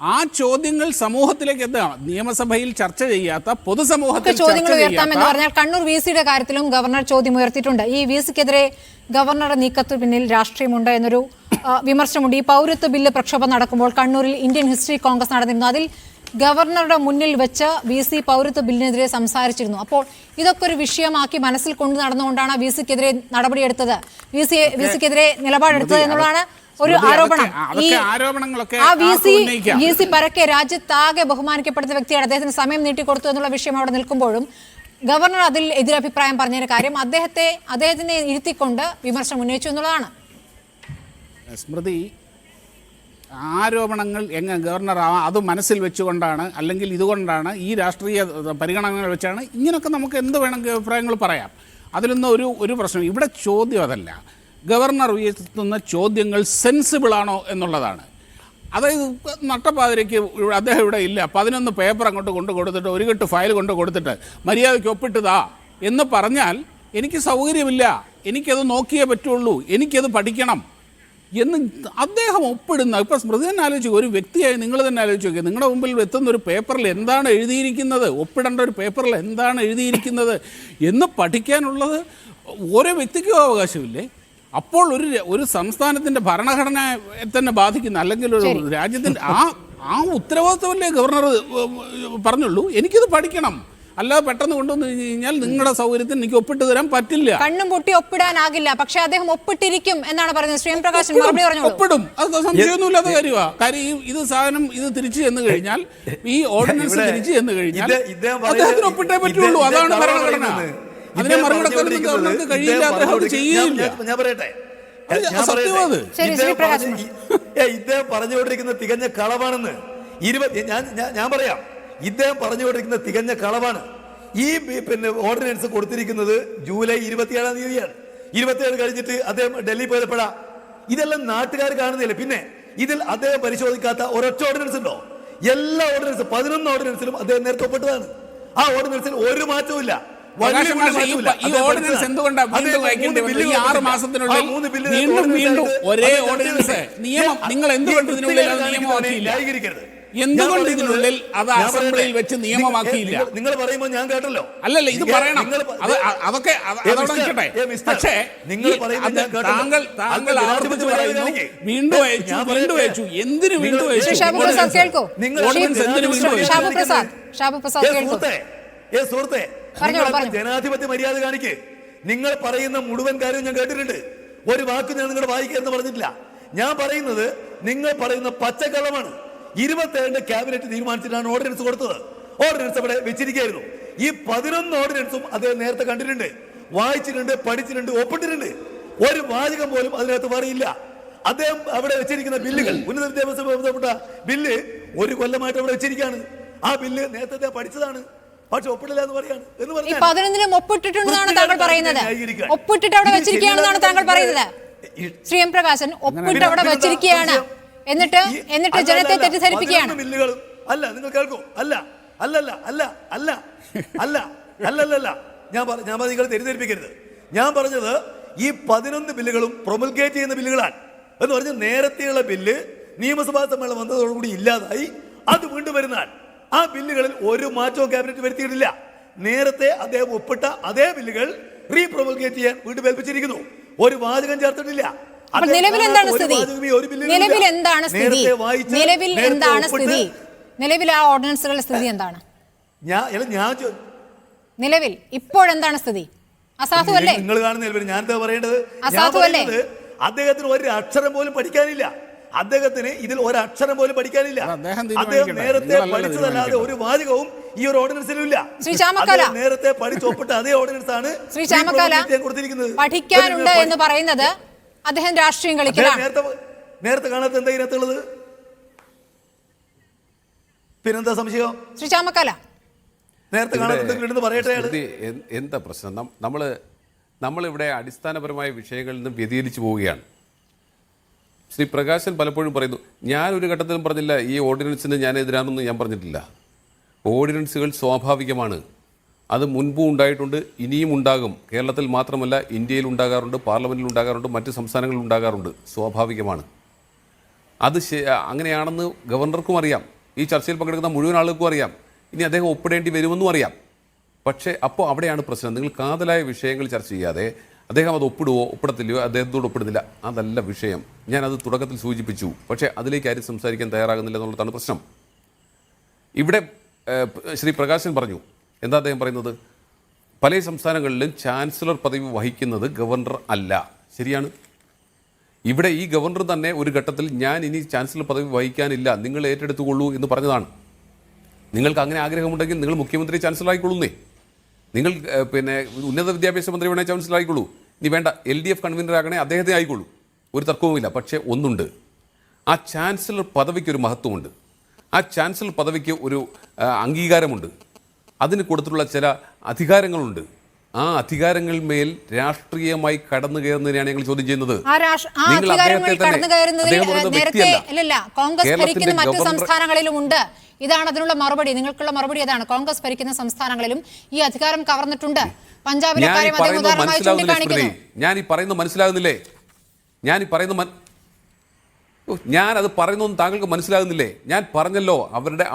E: ആ ചോദ്യങ്ങൾ സമൂഹത്തിലേക്ക് എത്താം. നിയമസഭയിൽ ചർച്ച ചെയ്യാത്ത, പൊതുസമൂഹത്തിൽ
A: ചോദ്യങ്ങൾ ഉയർത്താമെന്ന് പറഞ്ഞാൽ കണ്ണൂർ വിസിയുടെ കാര്യത്തിലും ഗവർണർ ചോദ്യം ഉയർത്തിയിട്ടുണ്ട്. ഈ വിസിക്കെതിരെ ഗവർണറുടെ നീക്കത്തിന് പിന്നിൽ രാഷ്ട്രീയമുണ്ട് എന്നൊരു വിമർശനമുണ്ട്. ഈ പൗരത്വ ബില്ല് പ്രക്ഷോഭം നടക്കുമ്പോൾ കണ്ണൂരിൽ ഇന്ത്യൻ ഹിസ്റ്ററി കോൺഗ്രസ് നടന്നിരുന്നു. അതിൽ ഗവർണറുടെ മുന്നിൽ വെച്ച് വിസി പൗരത്വ ബില്ലിനെതിരെ സംസാരിച്ചിരുന്നു. അപ്പോൾ ഇതൊക്കെ ഒരു വിഷയമാക്കി മനസ്സിൽ കൊണ്ടു നടന്നുകൊണ്ടാണ് വിസിക്കെതിരെ നടപടിയെടുത്തത്, വിസിക്കെതിരെ നിലപാടെടുത്തത് എന്നുള്ളതാണ് ഒരു ആരോപണം. ആ വിസി പരക്കെ രാജ്യത്താകെ ബഹുമാനിക്കപ്പെടുന്ന വ്യക്തിയാണ്. അദ്ദേഹത്തിന് സമയം നീട്ടിക്കൊടുത്തു എന്നുള്ള വിഷയം അവിടെ നിൽക്കുമ്പോഴും ഗവർണർ അതിൽ എതിരഭിപ്രായം പറഞ്ഞതിന് കാര്യം അദ്ദേഹത്തിനെ ഇരുത്തിക്കൊണ്ട് വിമർശനം ഉന്നയിച്ചു എന്നുള്ളതാണ്.
E: സ്മൃതി, ആരോപണങ്ങൾ ഗവർണർ അത് മനസ്സിൽ വെച്ചുകൊണ്ടാണ്, അല്ലെങ്കിൽ ഇതുകൊണ്ടാണ്, ഈ രാഷ്ട്രീയ പരിഗണനകൾ വെച്ചാണ് ഇങ്ങനെയൊക്കെ നമുക്ക് എന്ത് വേണമെങ്കിൽ അഭിപ്രായങ്ങൾ പറയാം. അതിലൊന്നും ഒരു പ്രശ്നം ഇവിടെ. ചോദ്യം അതല്ല. ഗവർണർ ഉയർത്തുന്ന ചോദ്യങ്ങൾ സെൻസിബിളാണോ എന്നുള്ളതാണ്. അതായത് നട്ടപ്പാതിരയ്ക്ക് അദ്ദേഹം ഇവിടെ ഇല്ല, 11 പേപ്പർ അങ്ങോട്ട് കൊണ്ട് കൊടുത്തിട്ട്, ഒരു കെട്ട് ഫയൽ കൊണ്ട് കൊടുത്തിട്ട് മര്യാദയ്ക്ക് ഒപ്പിട്ടതാ എന്ന് പറഞ്ഞാൽ എനിക്ക് സൗകര്യമില്ല, എനിക്കത് നോക്കിയേ പറ്റുള്ളൂ, എനിക്കത് പഠിക്കണം എന്ന് അദ്ദേഹം ഒപ്പിടുന്ന. ഇപ്പം സ്മൃതി തന്നെ ആലോചിച്ചു, ഒരു വ്യക്തിയായി നിങ്ങൾ തന്നെ ആലോചിച്ച് നോക്കിയാൽ നിങ്ങളുടെ മുമ്പിൽ എത്തുന്ന ഒരു പേപ്പറിൽ എന്താണ് എഴുതിയിരിക്കുന്നത്, ഒപ്പിടേണ്ട ഒരു പേപ്പറിൽ എന്താണ് എഴുതിയിരിക്കുന്നത് എന്ന് പഠിക്കാനുള്ളത് ഓരോ വ്യക്തിക്കും അവകാശമില്ലേ? അപ്പോൾ ഒരു സംസ്ഥാനത്തിൻ്റെ ഭരണഘടനയെ തന്നെ ബാധിക്കുന്ന, അല്ലെങ്കിൽ ഒരു രാജ്യത്തിൻ്റെ ആ ഉത്തരവാദിത്വമല്ലേ ഗവർണർ പറഞ്ഞുള്ളൂ. എനിക്കിത് പഠിക്കണം, അല്ലാതെ പെട്ടെന്ന് കൊണ്ടുവന്നു കഴിഞ്ഞാൽ നിങ്ങളുടെ സൗകര്യത്തിന് എനിക്ക് ഒപ്പിട്ട് തരാൻ പറ്റില്ല.
A: കണ്ണും പൊട്ടി ഒപ്പിടാനാകില്ല, പക്ഷെ അദ്ദേഹം ഒപ്പിട്ടിരിക്കും എന്നാണ് പറഞ്ഞത്. ശ്രീപ്രകാശൻ
E: ഒപ്പിടും, അത് സംശയമൊന്നുമില്ലാത്ത കാര്യമാണ്. കാര്യം ഇത് തിരിച്ചു ചെന്ന് കഴിഞ്ഞാൽ, ഈ ഓർഡിനൻസ് തിരിച്ചു ചെന്ന് കഴിഞ്ഞാൽ അദ്ദേഹത്തിന് ഒപ്പിട്ടേ പറ്റുള്ളൂ. അതാണ് ഭരണഘടന. അതിനെ മറികടക്കാനൊന്നും ഗവർണർക്ക് കഴിയില്ല, അദ്ദേഹം അത് ചെയ്യുകയില്ല.
D: ഞാൻ പറയട്ടെ, ഇദ്ദേഹം പറഞ്ഞുകൊണ്ടിരിക്കുന്ന തികഞ്ഞ കളവാണെന്ന്. ഞാൻ പറയാം, ഇദ്ദേഹം പറഞ്ഞുകൊണ്ടിരിക്കുന്ന തികഞ്ഞ കളവാണ്. ഈ ഓർഡിനൻസ് കൊടുത്തിരിക്കുന്നത് ജൂലൈ 27-ാം തീയതിയാണ്. 27 കഴിഞ്ഞിട്ട് അദ്ദേഹം ഡൽഹി പോയപ്പോഴാ. ഇതെല്ലാം നാട്ടുകാർ കാണുന്നില്ല. പിന്നെ ഇതിൽ അദ്ദേഹം പരിശോധിക്കാത്ത ഒരൊറ്റ ഓർഡിനൻസ് ഉണ്ടോ? എല്ലാ ഓർഡിനൻസും 11 ഓർഡിനൻസിലും അദ്ദേഹം നേരത്തെ ഒപ്പിട്ടതാണ്. ആ ഓർഡിനൻസിൽ ഒരു മാറ്റവും ഇല്ല.
E: ഈ ഓർഡിനൻസ് എന്തുകൊണ്ടാണ് വീണ്ടും വായിക്കേണ്ടി വന്നത്? ഈ 6 മാസത്തിനുള്ളിൽ വീണ്ടും ഒരേ ഓർഡിനൻസ് നിയമം നിങ്ങൾ എന്തുകൊണ്ട് ഇതിനുള്ളിൽ നിയമമാക്കിയില്ല? എന്തുകൊണ്ട് ഇതിനുള്ളിൽ അത് അസംബ്ലിയിൽ വെച്ച് നിയമമാക്കിയില്ല?
D: നിങ്ങൾ പറയുമ്പോൾ ഞാൻ കേട്ടല്ലോ.
E: അല്ലല്ല, ഇത് പറയണം. അതൊക്കെ അതവിടെ നിൽക്കട്ടെ. പക്ഷേ താങ്കൾ ആവർത്തിച്ച് പറയുന്നു വീണ്ടും അയച്ചു. എന്തിനു വീണ്ടും അയച്ചു?
D: സുഹൃത്തെ, ജനാധിപത്യ മര്യാദ കാണിക്ക്. നിങ്ങൾ പറയുന്ന മുഴുവൻ കാര്യം ഞാൻ കേട്ടിട്ടുണ്ട്. ഒരു വാക്ക് ഞാൻ നിങ്ങളുടെ വായിക്കുക എന്ന് പറഞ്ഞിട്ടില്ല. ഞാൻ പറയുന്നത് നിങ്ങൾ പറയുന്ന പച്ചക്കള്ളമാണ്. 27 ക്യാബിനറ്റ് തീരുമാനിച്ചിട്ടാണ് ഓർഡിനൻസ് കൊടുത്തത്. ഓർഡിനൻസ് അവിടെ വെച്ചിരിക്കുകയായിരുന്നു. ഈ 11 ഓർഡിനൻസും അദ്ദേഹം നേരത്തെ കണ്ടിട്ടുണ്ട്, വായിച്ചിട്ടുണ്ട്, പഠിച്ചിട്ടുണ്ട്, ഒപ്പിട്ടിട്ടുണ്ട്. ഒരു വാചകം പോലും അതിനകത്ത് പറയില്ല. അദ്ദേഹം അവിടെ വെച്ചിരിക്കുന്ന ബില്ലുകൾ, ഉന്നത വിദ്യാഭ്യാസവുമായി ബന്ധപ്പെട്ട ബില്ല് 1 കൊല്ലമായിട്ട് അവിടെ വെച്ചിരിക്കുകയാണ്. ആ ബില്ല് നേരത്തെ പഠിച്ചതാണ്, പക്ഷെ ഒപ്പിടില്ല എന്ന് പറയാണ്.
A: ഈ 11നും ഒപ്പിട്ടിട്ടുണ്ടെന്നാണ് താങ്കൾ പറയുന്നത്. ഒപ്പിട്ടിട്ട് അവിടെ വെച്ചിരിക്കുകയാണെന്നാണ് താങ്കൾ പറയുന്നത്. ശ്രീ എം പ്രകാശൻ, ഒപ്പിട്ട് അവിടെ വെച്ചിരിക്കുകയാണ്, എന്നിട്ട് ജനത്തെ തെറ്റിദ്ധരിപ്പിക്കുകയാണ്.
D: ബില്ലുകളും അല്ല, നിങ്ങൾ കേൾക്കൂ, അല്ല അല്ലല്ല അല്ല അല്ല അല്ല അല്ലല്ല ഞാൻ നിങ്ങൾ തെറ്റിദ്ധരിപ്പിക്കരുത്. ഞാൻ പറഞ്ഞത് ഈ 11 ബില്ലുകളും പ്രൊമൽഗേറ്റ് ചെയ്യുന്ന ബില്ലുകളാണ് എന്ന് പറഞ്ഞ് നേരത്തെയുള്ള ബില്ല് നിയമസഭാ സമ്മേളനം വന്നതോടുകൂടി ഇല്ലാതായി, അത് വീണ്ടും വരുന്നാൽ ആ ബില്ലുകളിൽ ഒരു മാറ്റവും ക്യാബിനറ്റ് വരുത്തിയിട്ടില്ല. നേരത്തെ അദ്ദേഹം ഒപ്പിട്ട അതേ ബില്ലുകൾ റീപ്രൊമൽഗേറ്റ് ചെയ്യാൻ വീണ്ടും ഏൽപ്പിച്ചിരിക്കുന്നു. ഒരു വാചകം ചേർത്തിട്ടില്ല.
A: നിലവിൽ എന്താണ് സ്ഥിതി? നിലവിൽ ആ ഓർഡിനൻസുകളുടെ സ്ഥിതി എന്താണ്? നിലവിൽ ഇപ്പോഴെന്താണ് സ്ഥിതി? അസാധുവല്ലേ?
D: നിങ്ങൾ കാണുന്നില്ല, ഞാൻ എന്താ പറയേണ്ടത്? അദ്ദേഹത്തിന് ഒരു അക്ഷരം പോലും പഠിക്കാനില്ല. അദ്ദേഹത്തിന് ഇതിൽ ഒരു അക്ഷരം പോലും പഠിക്കാനില്ല. അദ്ദേഹം നേരത്തെ പഠിച്ചതല്ലാതെ ഒരു വാചകവും ഈ ഒരു ഓർഡിനൻസിലില്ല. നേരത്തെ പഠിച്ചൊപ്പിട്ട അതേ ഓർഡിനൻസ് ആണ് കൊടുത്തിരിക്കുന്നത്.
A: പഠിക്കാനുണ്ട് എന്ന് പറയുന്നത് അദ്ദേഹം രാഷ്ട്രീയം കളിക്കലാണ്.
D: നേരത്തെ കാണാത്ത എന്താ ഇതിനകത്തുള്ളത്? പിന്നെന്താ സംശയം?
A: ശ്രീ ചാമക്കാല,
D: നേരത്തെ കാണാത്ത പറയട്ടെ.
B: എന്താ പ്രശ്നം? നമ്മളിവിടെ അടിസ്ഥാനപരമായ വിഷയങ്ങളിൽ നിന്ന് വ്യതിചലിച്ചു പോവുകയാണ്. ശ്രീ പ്രകാശൻ പലപ്പോഴും പറയുന്നു, ഞാനൊരു ഘട്ടത്തിലും പറഞ്ഞില്ല ഈ ഓർഡിനൻസിന് ഞാൻ എതിരാണെന്ന് ഞാൻ പറഞ്ഞിട്ടില്ല. ഓർഡിനൻസുകൾ സ്വാഭാവികമാണ്, അത് മുൻപും ഉണ്ടായിട്ടുണ്ട്, ഇനിയും ഉണ്ടാകും. കേരളത്തിൽ മാത്രമല്ല, ഇന്ത്യയിൽ ഉണ്ടാകാറുണ്ട്, പാർലമെൻറ്റിൽ ഉണ്ടാകാറുണ്ട്, മറ്റ് സംസ്ഥാനങ്ങളിൽ ഉണ്ടാകാറുണ്ട്. സ്വാഭാവികമാണ്. അത് അങ്ങനെയാണെന്ന് ഗവർണർക്കും അറിയാം, ഈ ചർച്ചയിൽ പങ്കെടുക്കുന്ന മുഴുവൻ ആളുകൾക്കും അറിയാം. ഇനി അദ്ദേഹം ഒപ്പിടേണ്ടി വരുമെന്നും അറിയാം. പക്ഷേ അപ്പോൾ അവിടെയാണ് പ്രശ്നം. നിങ്ങൾ കാതലായ വിഷയങ്ങൾ ചർച്ച ചെയ്യാതെ അദ്ദേഹം അത് ഒപ്പിടുവോ ഒപ്പിടത്തില്ലയോ, അദ്ദേഹത്തോട് ഒപ്പിടുന്നില്ല, അതല്ല വിഷയം. ഞാനത് തുടക്കത്തിൽ സൂചിപ്പിച്ചു. പക്ഷേ അതിലേക്ക് ആരും സംസാരിക്കാൻ തയ്യാറാകുന്നില്ല എന്നുള്ളതാണ് പ്രശ്നം. ഇവിടെ ശ്രീ പ്രകാശൻ പറഞ്ഞു, എന്താ അദ്ദേഹം പറയുന്നത്? പല സംസ്ഥാനങ്ങളിലും ചാൻസലർ പദവി വഹിക്കുന്നത് ഗവർണർ അല്ല. ശരിയാണ്. ഇവിടെ ഈ ഗവർണർ തന്നെ ഒരു ഘട്ടത്തിൽ ഞാൻ ഇനി ചാൻസലർ പദവി വഹിക്കാനില്ല, നിങ്ങൾ ഏറ്റെടുത്തുകൊള്ളൂ എന്ന് പറഞ്ഞതാണ്. നിങ്ങൾക്ക് അങ്ങനെ ആഗ്രഹമുണ്ടെങ്കിൽ നിങ്ങൾ മുഖ്യമന്ത്രി ചാൻസലർ ആയിക്കൊള്ളുന്നേ. നിങ്ങൾ ഉന്നത വിദ്യാഭ്യാസ മന്ത്രി വേണേൽ ചാൻസലർ ആയിക്കോളൂ. ഇനി വേണ്ട, LDF കൺവീനർ ആകണേ അദ്ദേഹത്തെ ആയിക്കോളൂ, ഒരു തർക്കവുമില്ല. പക്ഷേ ഒന്നുണ്ട്, ആ ചാൻസലർ പദവിക്കൊരു മഹത്വമുണ്ട്, ആ ചാൻസലർ പദവിക്ക് ഒരു അംഗീകാരമുണ്ട്, അതിന് കൊടുത്തിട്ടുള്ള ചില അധികാരങ്ങളുണ്ട്. ആ അധികാരങ്ങൾ മേൽ രാഷ്ട്രീയമായി കടന്നു കയറുന്നതിനാണ് ഞങ്ങൾ ചോദ്യം ചെയ്യുന്നത്. നിങ്ങൾ അദ്ദേഹത്തെ
A: കോൺഗ്രസ് മറ്റു സംസ്ഥാനങ്ങളിലും ഉണ്ട്. ഇതാണ് അതിനുള്ള മറുപടി. നിങ്ങൾക്കുള്ള മറുപടി അതാണ്. കോൺഗ്രസ് ഭരിക്കുന്ന സംസ്ഥാനങ്ങളിലും ഈ അധികാരം കവർന്നിട്ടുണ്ട്. പഞ്ചാബിലെ കാര്യം അദ്ദേഹം ഉദാഹരണമായി ചൂണ്ടിക്കാണിക്കുന്നു.
B: ഞാൻ ഈ പറയുന്നത് മനസ്സിലാകുന്നില്ലേ? ഞാനത് പറയുന്നൊന്നും താങ്കൾക്ക് മനസ്സിലാകുന്നില്ലേ? ഞാൻ പറഞ്ഞല്ലോ,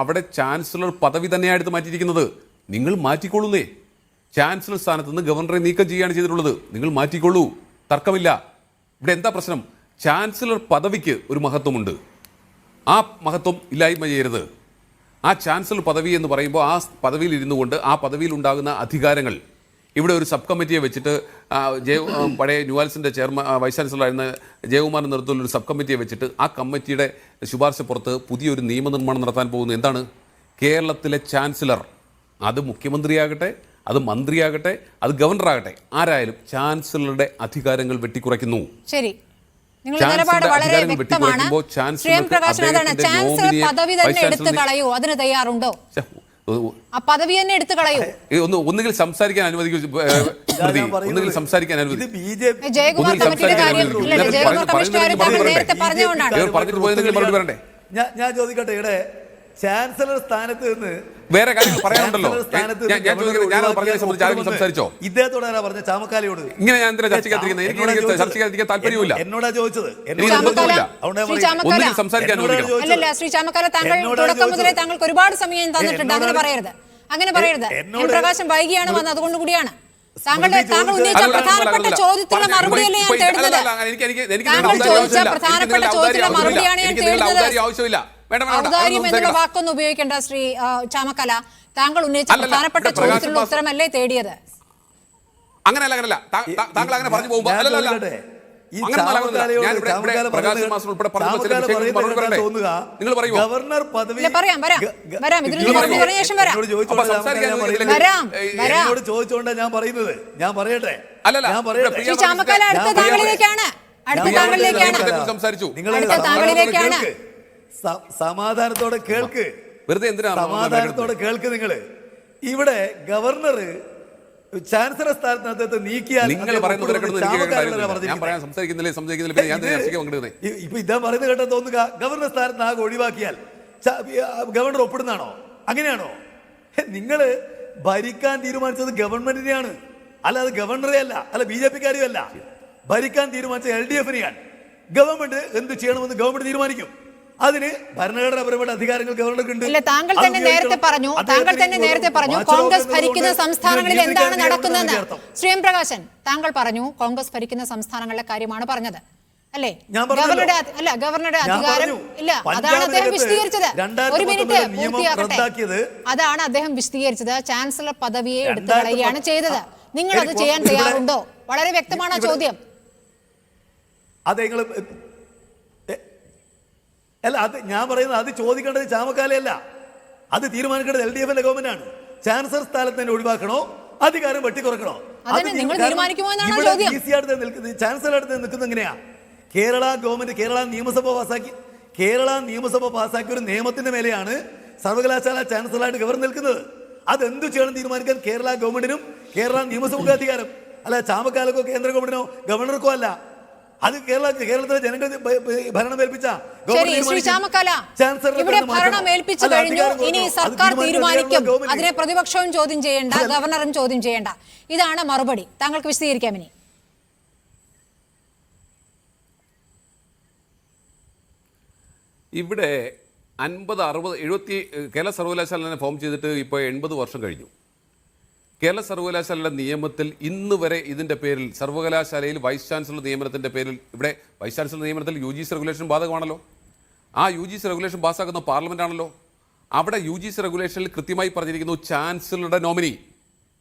B: അവിടെ ചാൻസലർ പദവി തന്നെയാണ് എടുത്ത് മാറ്റിയിരിക്കുന്നത്. നിങ്ങൾ മാറ്റിക്കൊള്ളുന്നേ. ചാൻസലർ സ്ഥാനത്ത് നിന്ന് ഗവർണറെ നീക്കം ചെയ്യുകയാണ് ചെയ്തിട്ടുള്ളത്. നിങ്ങൾ മാറ്റിക്കൊള്ളൂ, തർക്കമില്ല. ഇവിടെ എന്താ പ്രശ്നം? ചാൻസലർ പദവിക്ക് ഒരു മഹത്വമുണ്ട്, ആ മഹത്വം ഇല്ലായ്മ ചെയ്യരുത്. ആ ചാൻസലർ പദവി എന്ന് പറയുമ്പോൾ ആ പദവിയിൽ ഇരുന്നു കൊണ്ട് ആ പദവിയിൽ ഉണ്ടാകുന്ന അധികാരങ്ങൾ, ഇവിടെ ഒരു സബ് കമ്മിറ്റിയെ വെച്ചിട്ട് പഴയ ന്യൂവാൽസിൻ്റെ വൈസ് ചാൻസലറായിരുന്ന ജയകുമാറിൻ്റെ നേതൃത്വത്തിൽ ഒരു സബ് കമ്മിറ്റിയെ വെച്ചിട്ട് ആ കമ്മിറ്റിയുടെ ശുപാർശ പുറത്ത് പുതിയൊരു നിയമനിർമ്മാണം നടത്താൻ പോകുന്നു. എന്താണ്? കേരളത്തിലെ ചാൻസലർ, അത് മുഖ്യമന്ത്രിയാകട്ടെ, അത് മന്ത്രിയാകട്ടെ, അത് ഗവർണറാകട്ടെ, ആരായാലും ചാൻസലറുടെ അധികാരങ്ങൾ വെട്ടിക്കുറയ്ക്കുന്നു.
A: ശരി, നിങ്ങളുടെ നിലപാട് വളരെ വ്യക്തമാണ്. ചാൻസലർ പദവി തന്നെ എടുത്തു കളയൂ, അതിന് തയ്യാറുണ്ടോ? ആ പദവി തന്നെ എടുത്തു കളയൂ.
B: ഒന്നുകിൽ സംസാരിക്കാൻ അനുവദിക്കൂ, ഒന്നുകിൽ സംസാരിക്കാൻ അനുവദിക്കും.
A: ജയകുമാർ കമ്മിറ്റിയുടെ കാര്യം ജയകുമാർ കമ്മീഷണർ നേരത്തെ പറഞ്ഞുകൊണ്ടാണ്
B: പറഞ്ഞിട്ട് പോയതെങ്കിൽ മറുപടി പറയണ്ടേ?
D: ഞാൻ ചോദിക്കട്ടെ, ഇവിടെ ചാൻസലർ സ്ഥാനത്ത് നിന്ന്
B: വേറെ കാര്യങ്ങൾ പറയാനുണ്ടല്ലോ. സംസാരിച്ചോ?
D: ഇദ്ദേഹത്തോട് പറഞ്ഞ ചാമക്കാലയോട്
B: ഇങ്ങനെ ഞാൻ എന്തിനാ ചർച്ചയ്ക്കാതിരിക്കുന്നത്? എനിക്ക് ചർച്ചയ്ക്കാതിരിക്കാൻ താല്പര്യമില്ല.
D: എന്നോടാ ചോദിച്ചത്.
B: ഒന്നുകിൽ സംസാരിക്കാൻ
A: അല്ലല്ല, ശ്രീ ചാമക്കാല, താങ്കൾ തുടക്കം മുതലേ താങ്കൾക്ക് ഒരുപാട് സമയം തന്നിട്ടുണ്ട്. അങ്ങനെ പറയരുത്. പ്രകാശം വൈകിയാണ് വന്നത്, അതുകൊണ്ട് കൂടിയാണ്. താങ്കൾ ഉന്നയിച്ച പ്രധാനപ്പെട്ട ചോദ്യത്തിനുള്ള മറുപടിയല്ലേ ഞാൻ തേടുന്നത്. താങ്കൾ ചോദിച്ച പ്രധാനപ്പെട്ട ചോദ്യത്തിനുള്ള മറുപടിയാണ് ഞാൻ തേടുന്നത്.
B: ആവശ്യമില്ല.
A: ഔദാര്യം എന്നുള്ള വാക്കൊന്നും ഉപയോഗിക്കേണ്ട ശ്രീ ചാമക്കല. താങ്കൾ ഉന്നയിച്ച പ്രധാനപ്പെട്ട ചോദ്യത്തിനുള്ള ഉത്തരമല്ലേ തേടിയത്?
B: അങ്ങനെയല്ല. താങ്കൾ അങ്ങനെ പറഞ്ഞു പോകുമ്പോൾ
D: ഈ
B: അങ്ങനെ
D: ചാമക്കാലയോട്
B: ഞാൻ ഇവിടെ
D: ചാമക്കാല
B: പ്രകാശ് മാസ്റ്റർ ഉൾപ്പെടെ പറഞ്ഞ ചില വിഷയങ്ങൾ മറുപടി പറയണ്ടേ?
D: തോന്നുക
B: നിങ്ങൾ പറയുമോ?
D: ഗവർണർ പദവി
A: ഇല്ല, പറയാം ഇതിന് മറുപടി പറഞ്ഞ ശേഷം വരാം.
D: എന്നോട് ചോദിച്ചോണ്ടാ ഞാൻ പറയുന്നത്. ഞാൻ പറയട്ടെ, ഞാൻ പറയട്ടെ.
A: ശ്രീ ചാമക്കാല അടുത്ത താങ്കളിലേക്കാണ്.
B: സംസാരിച്ചു.
D: നിങ്ങൾ
A: അടുത്ത താങ്കളിലേക്കാണ്.
D: സമാധാനത്തോടെ കേൾക്ക്,
B: വെറുതെ എന്തിനാ
D: സമാധാനത്തോടെ കേൾക്ക്. നിങ്ങള് ഇവിടെ ഗവർണർ ചാൻസലർ സ്ഥാനത്ത് അദ്ദേഹത്തെ നീക്കിയാൽ
B: നിങ്ങൾ ഞാൻ പറയാൻ സംസാരിക്കുന്നില്ലേ
D: ഇപ്പൊ ഇതാ പറയുന്നത് കേട്ടാ തോന്നുക ഗവർണർ സ്ഥാനത്ത് ആകെ ഒഴിവാക്കിയാൽ ഗവർണർ ഒപ്പിടുന്നാണോ? അങ്ങനെയാണോ? നിങ്ങള് ഭരിക്കാൻ തീരുമാനിച്ചത് ഗവൺമെന്റിനെയാണ്, അല്ലാതെ ഗവർണറെ അല്ല BJP-ക്കാരെയും അല്ല. ഭരിക്കാൻ തീരുമാനിച്ച LDF-നെയാണ്. ഗവൺമെന്റ് എന്ത് ചെയ്യണമെന്ന് ഗവൺമെന്റ് തീരുമാനിക്കും. അതിന് ഭരണഘടനാപരമായ അധികാരങ്ങൾ ഗവർണർക്ക് ഉണ്ട്.
A: താങ്കൾ തന്നെ നേരത്തെ പറഞ്ഞു കോൺഗ്രസ് ഭരിക്കുന്ന സംസ്ഥാനങ്ങളിൽ എന്താണ് നടക്കുന്നതെന്ന്. ശ്രീ എം പ്രകാശൻ, താങ്കൾ പറഞ്ഞു കോൺഗ്രസ് ഭരിക്കുന്ന സംസ്ഥാനങ്ങളിലെ കാര്യമാണ് പറഞ്ഞത് അല്ലേ? ഗവർണറുടെ അധികാരം ഇല്ല, അതാണ് അദ്ദേഹം വിശദീകരിച്ചത്. ഒരു മിനിറ്റ് പൂർത്തിയാക്കട്ടെ. അതാണ് അദ്ദേഹം വിശദീകരിച്ചത്. ചാൻസലർ പദവിയെ എടുത്തു കളയുകയാണ് ചെയ്തത്. നിങ്ങൾ അത് ചെയ്യാൻ തയ്യാറുണ്ടോ? വളരെ വ്യക്തമാണ് ചോദ്യം.
D: അതെ, നിങ്ങൾ അല്ല, അത് ഞാൻ പറയുന്നത് അത് ചോദിക്കേണ്ടത് ചാമക്കാലയല്ല, അത് തീരുമാനിക്കേണ്ടത് LDF-ന്റെ ഗവൺമെന്റാണ്. ചാൻസലർ സ്ഥാനത്ത് തന്നെ ഒഴിവാക്കണോ, അധികാരം വെട്ടിക്കുറക്കണോ? ചാൻസലർ അടുത്ത് നിൽക്കുന്നത് എങ്ങനെയാ? കേരള ഗവൺമെന്റ് കേരള നിയമസഭ പാസാക്കിയ ഒരു നിയമത്തിന്റെ മേലെയാണ് സർവകലാശാല ചാൻസലറായിട്ട് ഗവർണർ നിൽക്കുന്നത്. അതെന്തു ചെയ്യണം തീരുമാനിക്കാൻ കേരള ഗവൺമെന്റിനും കേരള നിയമസഭയ്ക്കും അധികാരം. അല്ല ചാമക്കാലക്കോ കേന്ദ്ര ഗവൺമെന്റിനോ ഗവർണർക്കോ അല്ല. അത് കേരളത്തിലെ ജനങ്ങൾ ഭരണം ഏൽപ്പിച്ച
A: ഇവിടെ ഭരണം ഏൽപ്പിച്ചു കഴിഞ്ഞു. ഇനി സർക്കാർ തീരുമാനിക്കും. അതിനെ പ്രതിപക്ഷവും ചോദ്യം ചെയ്യേണ്ട, ഗവർണറും ചോദ്യം ചെയ്യേണ്ട. ഇതാണ് മറുപടി. താങ്കൾക്ക് വിശദീകരിക്കാം. ഇനി
B: ഇവിടെ 50, 60, 70 കേരള സർവകലാശാല ഫോം ചെയ്തിട്ട് ഇപ്പോൾ 80 വർഷം കഴിഞ്ഞു. കേരള സർവകലാശാലയുടെ നിയമത്തിൽ ഇന്ന് വരെ ഇതിൻ്റെ പേരിൽ സർവകലാശാലയിൽ വൈസ് ചാൻസലർ നിയമനത്തിൻ്റെ പേരിൽ ഇവിടെ വൈസ് ചാൻസലർ നിയമനത്തിൽ UGC റെഗുലേഷൻ ബാധകമാണല്ലോ. ആ UGC റെഗുലേഷൻ പാസ്സാക്കുന്ന പാർലമെൻ്റ് ആണല്ലോ. അവിടെ UGC റെഗുലേഷനിൽ കൃത്യമായി പറഞ്ഞിരിക്കുന്നു ചാൻസലറുടെ നോമിനി.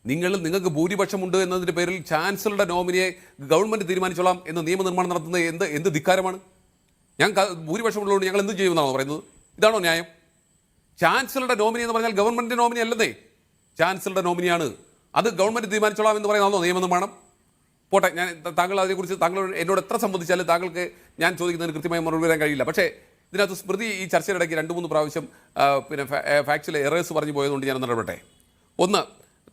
B: നിങ്ങൾക്ക് ഭൂരിപക്ഷമുണ്ട് എന്നതിൻ്റെ പേരിൽ ചാൻസലറുടെ നോമിനിയെ ഗവൺമെൻറ് തീരുമാനിച്ചോളാം എന്ന് നിയമനിർമ്മാണം നടത്തുന്നത് എന്ത് ധിക്കാരമാണ്? ഭൂരിപക്ഷമുള്ളതുകൊണ്ട് ഞങ്ങൾ എന്ത് ചെയ്യുമെന്നാണോ പറയുന്നത്? ഇതാണോ ന്യായം? ചാൻസലറുടെ നോമിനി എന്ന് പറഞ്ഞാൽ ഗവൺമെൻറ്റിൻ്റെ നോമിനി അല്ലെന്നേ, ചാൻസലറുടെ നോമിനിയാണ്. അത് ഗവൺമെൻറ് തീരുമാനിച്ചോളാം എന്ന് പറയുന്നതാണോ നിയമനിർമ്മാണം? പോട്ടെ, താങ്കൾ അതിനെക്കുറിച്ച് താങ്കൾ എന്നോട് എത്ര സംബന്ധിച്ചാലും താങ്കൾക്ക് ഞാൻ ചോദിക്കുന്നതിന് കൃത്യമായി മറുപടി വരാൻ കഴിയില്ല. പക്ഷേ ഇതിനകത്ത് സ്മൃതി ഈ ചർച്ചയുടെ ഇടയ്ക്ക് 2-3 പ്രാവശ്യം ഫാക്ച്വൽ എറേഴ്സ് പറഞ്ഞു പോയതുകൊണ്ട് ഞാൻ ഇടപെട്ടെ. ഒന്ന്,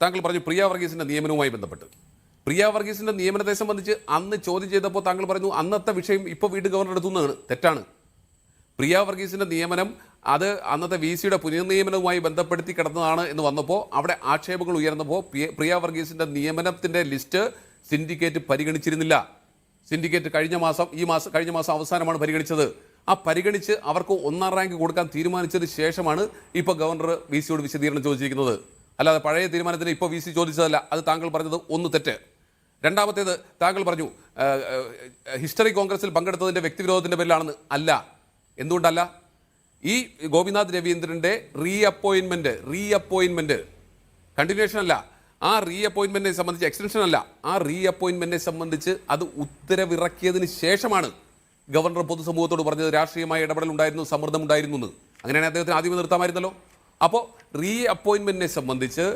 B: താങ്കൾ പറഞ്ഞു പ്രിയ വർഗീസിൻ്റെ നിയമനവുമായി ബന്ധപ്പെട്ട്. പ്രിയ വർഗീസിൻ്റെ നിയമനത്തെ സംബന്ധിച്ച് അന്ന് ചോദ്യം ചെയ്തപ്പോൾ താങ്കൾ പറഞ്ഞു അന്നത്തെ വിഷയം ഇപ്പോൾ വീണ്ടും ഗവർണർ എടുത്തുന്നതാണ്. തെറ്റാണ്. പ്രിയ വർഗീസിൻ്റെ നിയമനം അത് അന്നത്തെ VC-യുടെ പുനർനിയമനവുമായി ബന്ധപ്പെടുത്തി കിടന്നതാണ് എന്ന് വന്നപ്പോൾ അവിടെ ആക്ഷേപങ്ങൾ ഉയർന്നപ്പോൾ പ്രിയ വർഗീസിൻ്റെ നിയമനത്തിൻ്റെ ലിസ്റ്റ് സിൻഡിക്കേറ്റ് പരിഗണിച്ചിരുന്നില്ല. സിൻഡിക്കേറ്റ് കഴിഞ്ഞ മാസം അവസാനമാണ് പരിഗണിച്ചത്. ആ പരിഗണിച്ച് അവർക്ക് 1ാം റാങ്ക് കൊടുക്കാൻ തീരുമാനിച്ചതിന് ശേഷമാണ് ഇപ്പോൾ ഗവർണർ VC-യോട് വിശദീകരണം ചോദിച്ചിരിക്കുന്നത്. അല്ലാതെ പഴയ തീരുമാനത്തിന് ഇപ്പോൾ VC ചോദിച്ചതല്ല. അത് താങ്കൾ പറഞ്ഞത് ഒന്ന് തെറ്റ്. രണ്ടാമത്തേത്, താങ്കൾ പറഞ്ഞു ഹിസ്റ്ററി കോൺഗ്രസിൽ പങ്കെടുത്തതിൻ്റെ വ്യക്തിവിരോധത്തിൻ്റെ പേരിലാണെന്ന്. അല്ല. എന്തുകൊണ്ടല്ല? ഈ ഗോപിനാഥ് രവീന്ദ്രൻ്റെ റീഅപ്പോയിൻമെൻറ്റ് കണ്ടിന്യൂഷൻ അല്ല. ആ റീഅപ്പോയിൻമെൻറ്റിനെ സംബന്ധിച്ച് എക്സ്റ്റൻഷൻ അല്ല. ആ റീഅപ്പോയിൻമെൻറ്റിനെ സംബന്ധിച്ച് അത് ഉത്തരവിറക്കിയതിന് ശേഷമാണ് ഗവർണർ പൊതുസമൂഹത്തോട് പറഞ്ഞത് രാഷ്ട്രീയമായ ഇടപെടൽ ഉണ്ടായിരുന്നു, സമ്മർദ്ദം ഉണ്ടായിരുന്നു എന്ന്. അങ്ങനെയാണ് അദ്ദേഹത്തിന് ആദ്യമേ നിർത്താമായിരുന്നല്ലോ. അപ്പോൾ റീഅപ്പോയിൻമെൻറ്റിനെ സംബന്ധിച്ച്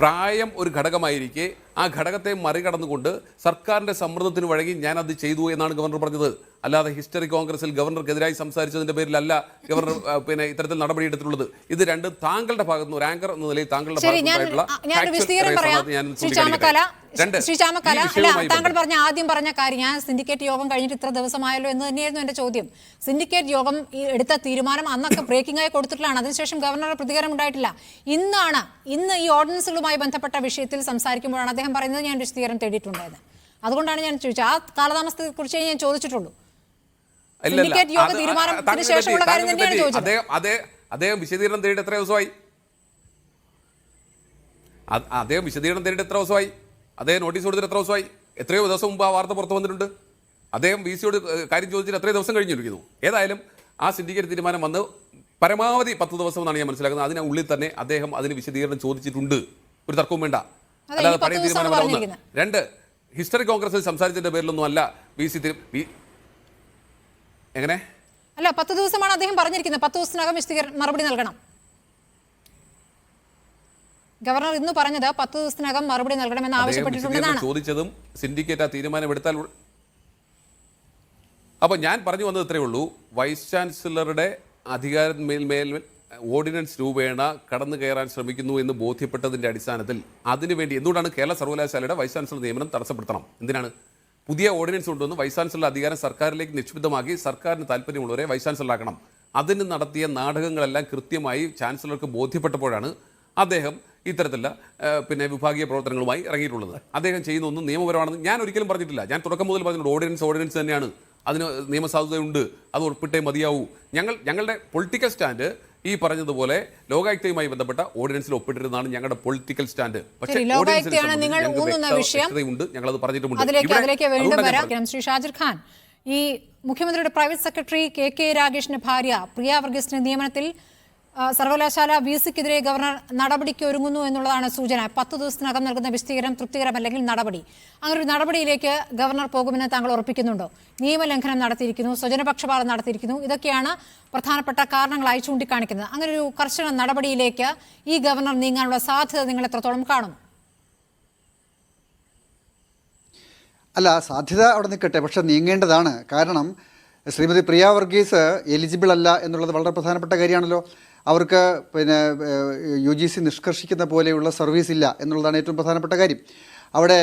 B: പ്രായം ഒരു ഘടകമായിരിക്കെ ആ ഘടകത്തെ മറികടന്നുകൊണ്ട് സർക്കാരിൻ്റെ സമ്മർദ്ദത്തിന് വഴങ്ങി ഞാനത് ചെയ്തു എന്നാണ് ഗവർണർ പറഞ്ഞത്. അല്ലാതെ ഹിസ്റ്ററി കോൺഗ്രസിൽ ഗവർണർക്കെതിരായി സംസാരിച്ചതിൻ്റെ പേരിലല്ല ഗവർണർ ഇത്തരത്തിൽ നടപടിയെടുത്തിട്ടുള്ളത്. ഇത് രണ്ടും താങ്കളുടെ ഭാഗത്ത് നിന്ന് ഒരു ആങ്കർ എന്ന നിലയിൽ താങ്കളുടെ
A: താങ്കൾ ആദ്യം പറഞ്ഞ കാര്യം, ഞാൻ സിൻഡിക്കേറ്റ് യോഗം കഴിഞ്ഞിട്ട് ഇത്ര ദിവസമായല്ലോ എന്ന് തന്നെയായിരുന്നു എന്റെ ചോദ്യം. സിൻഡിക്കേറ്റ് യോഗം എടുത്ത തീരുമാനം അന്നൊക്കെ ബ്രേക്കിംഗ് ആയി കൊടുത്തിട്ടുള്ളതാണ്. അതിനുശേഷം ഗവർണറുടെ പ്രതികരണം ഉണ്ടായിട്ടില്ല. ഇന്ന് ഈ ഓർഡിനൻസുകളുമായി ബന്ധപ്പെട്ട വിഷയത്തിൽ സംസാരിക്കുമ്പോഴാണ് അദ്ദേഹം പറയുന്നത് ഞാൻ വിശദീകരണം തേടിയിട്ടുണ്ടായത്. അതുകൊണ്ടാണ് ഞാൻ ചോദിച്ചത്. ആ കാലതാമസത്തെ കുറിച്ച് ഞാൻ ചോദിച്ചിട്ടുള്ളൂ. സിൻഡിക്കേറ്റ് യോഗ തീരുമാനത്തിന് ശേഷമുള്ള കാര്യം തന്നെയാണ് ചോദിച്ചത്.
B: അദ്ദേഹം വിശദീകരണം തേടിയിട്ട് എത്ര ദിവസമായി? അദ്ദേഹം നോട്ടീസ് കൊടുത്തിട്ട് എത്ര ദിവസമായി? എത്രയോ ദിവസം മുമ്പ് ആ വാർത്ത പുറത്തു വന്നിട്ടുണ്ട്. അദ്ദേഹം VC-യോട് കാര്യം ചോദിച്ചിട്ട് എത്രയോ ദിവസം കഴിഞ്ഞിരിക്കുന്നു. ഏതായാലും ആ സിൻഡിക്കേറ്റ് തീരുമാനം വന്ന് പരമാവധി 10 ദിവസം എന്നാണ് ഞാൻ മനസ്സിലാക്കുന്നത്. അതിനുള്ളിൽ തന്നെ അദ്ദേഹം അതിന് വിശദീകരണം ചോദിച്ചിട്ടുണ്ട്. ഒരു തർക്കവും വേണ്ട. അല്ലാതെ പഴയ തീരുമാനമല്ല. ഒന്ന്. 2, ഹിസ്റ്ററി കോൺഗ്രസിൽ സംസാരിച്ചതിന്റെ പേരിലൊന്നും അല്ല എങ്ങനെ
A: അല്ല, 10 ദിവസമാണ് അദ്ദേഹം പറഞ്ഞിരിക്കുന്നത്. 10 ദിവസത്തിനകം മറുപടി നൽകണം. ഗവർണർ ഇന്ന് പറഞ്ഞത് 10 ദിവസത്തിനകം മറുപടി നൽകണമെന്ന് ആവശ്യപ്പെട്ടിട്ടുണ്ടെന്നാണ്.
B: ചോദിച്ചതും സിൻഡിക്കേറ്റ് ആ തീരുമാനമെടുത്താൽ അപ്പൊ ഞാൻ പറഞ്ഞു വന്നത് ഇത്രയേ ഉള്ളൂ. വൈസ് ചാൻസലറുടെ അധികാരമേൽ ഓർഡിനൻസ് രൂപേണ കടന്നു കയറാൻ ശ്രമിക്കുന്നു എന്ന് ബോധ്യപ്പെട്ടതിന്റെ അടിസ്ഥാനത്തിൽ അതിനുവേണ്ടി എന്തുകൊണ്ടാണ് കേരള സർവകലാശാലയുടെ വൈസ് ചാൻസലർ നിയമനം തടസ്സപ്പെടുത്തണം? എന്തിനാണ്? പുതിയ ഓർഡിനൻസ് കൊണ്ടുവന്ന് വൈസ് ചാൻസലറുടെ അധികാരം സർക്കാരിലേക്ക് നിക്ഷിപ്തമാക്കി സർക്കാരിന് താല്പര്യമുള്ളവരെ വൈസ് ചാൻസലറാക്കണം. അതിന് നടത്തിയ നാടകങ്ങളെല്ലാം കൃത്യമായി ചാൻസലർക്ക് ബോധ്യപ്പെട്ടപ്പോഴാണ് അദ്ദേഹം ഇത്തരത്തിലുള്ള വിഭാഗീയ പ്രവർത്തനങ്ങളുമായി ഇറങ്ങിയിട്ടുള്ളത്. അദ്ദേഹം ചെയ്യുന്ന ഒന്നും നിയമപരമാണെന്ന് ഞാൻ ഒരിക്കലും പറഞ്ഞിട്ടില്ല. ഞാൻ തുടക്കം മുതൽ പറഞ്ഞിട്ടുണ്ട് ഓർഡിനൻസ് തന്നെയാണ്, അതിന് നിയമസാധുതയുണ്ട്, അത് ഉൾപ്പെട്ടേ മതിയാവൂ. ഞങ്ങളുടെ പൊളിറ്റിക്കൽ സ്റ്റാൻഡ് ഈ പറഞ്ഞതുപോലെ ലോകായുക്തയുമായി ബന്ധപ്പെട്ട ഓർഡിനൻസിൽ ഒപ്പിട്ടിരുന്നതാണ് ഞങ്ങളുടെ പൊളിറ്റിക്കൽ സ്റ്റാൻഡ്. പക്ഷേ ഞങ്ങളത് പറഞ്ഞിട്ടുമുണ്ട്.
A: അതിലേക്ക് വീണ്ടും വരാം. ശ്രീ ഷാജിർ ഖാൻ, ഈ മുഖ്യമന്ത്രിയുടെ പ്രൈവറ്റ് സെക്രട്ടറി കെ രാഗേഷിന്റെ ഭാര്യ പ്രിയ വർഗീസിന്റെ നിയമനത്തിൽ സർവകലാശാല VC-ക്കെതിരെ ഗവർണർ നടപടിക്ക് ഒരുങ്ങുന്നു എന്നുള്ളതാണ് സൂചന. 10 ദിവസത്തിനകം നൽകുന്ന വിശദീകരണം തൃപ്തികരമല്ലെങ്കിൽ നടപടി. അങ്ങനെ ഒരു നടപടിയിലേക്ക് ഗവർണർ പോകുമെന്ന് താങ്കൾ ഉറപ്പിക്കുന്നുണ്ടോ? നിയമലംഘനം നടത്തിയിരിക്കുന്നു, സ്വജനപക്ഷപാതം നടത്തിയിരിക്കുന്നു, ഇതൊക്കെയാണ് പ്രധാനപ്പെട്ട കാരണങ്ങളായി ചൂണ്ടിക്കാണിക്കുന്നത്. അങ്ങനെ ഒരു കർശന നടപടിയിലേക്ക് ഈ ഗവർണർ നീങ്ങാനുള്ള സാധ്യത നിങ്ങൾ എത്രത്തോളം കാണും?
C: അല്ല, സാധ്യത അവിടെ നിൽക്കട്ടെ, പക്ഷെ നീങ്ങേണ്ടതാണ്. കാരണം ശ്രീമതി പ്രിയ വർഗീസ് എലിജിബിൾ അല്ല എന്നുള്ളത് വളരെ പ്രധാനപ്പെട്ട കാര്യമാണല്ലോ. അവർക്ക് UGC നിഷ്കർഷിക്കുന്ന പോലെയുള്ള സർവീസ് ഇല്ല എന്നുള്ളതാണ് ഏറ്റവും പ്രധാനപ്പെട്ട കാര്യം. അവിടെ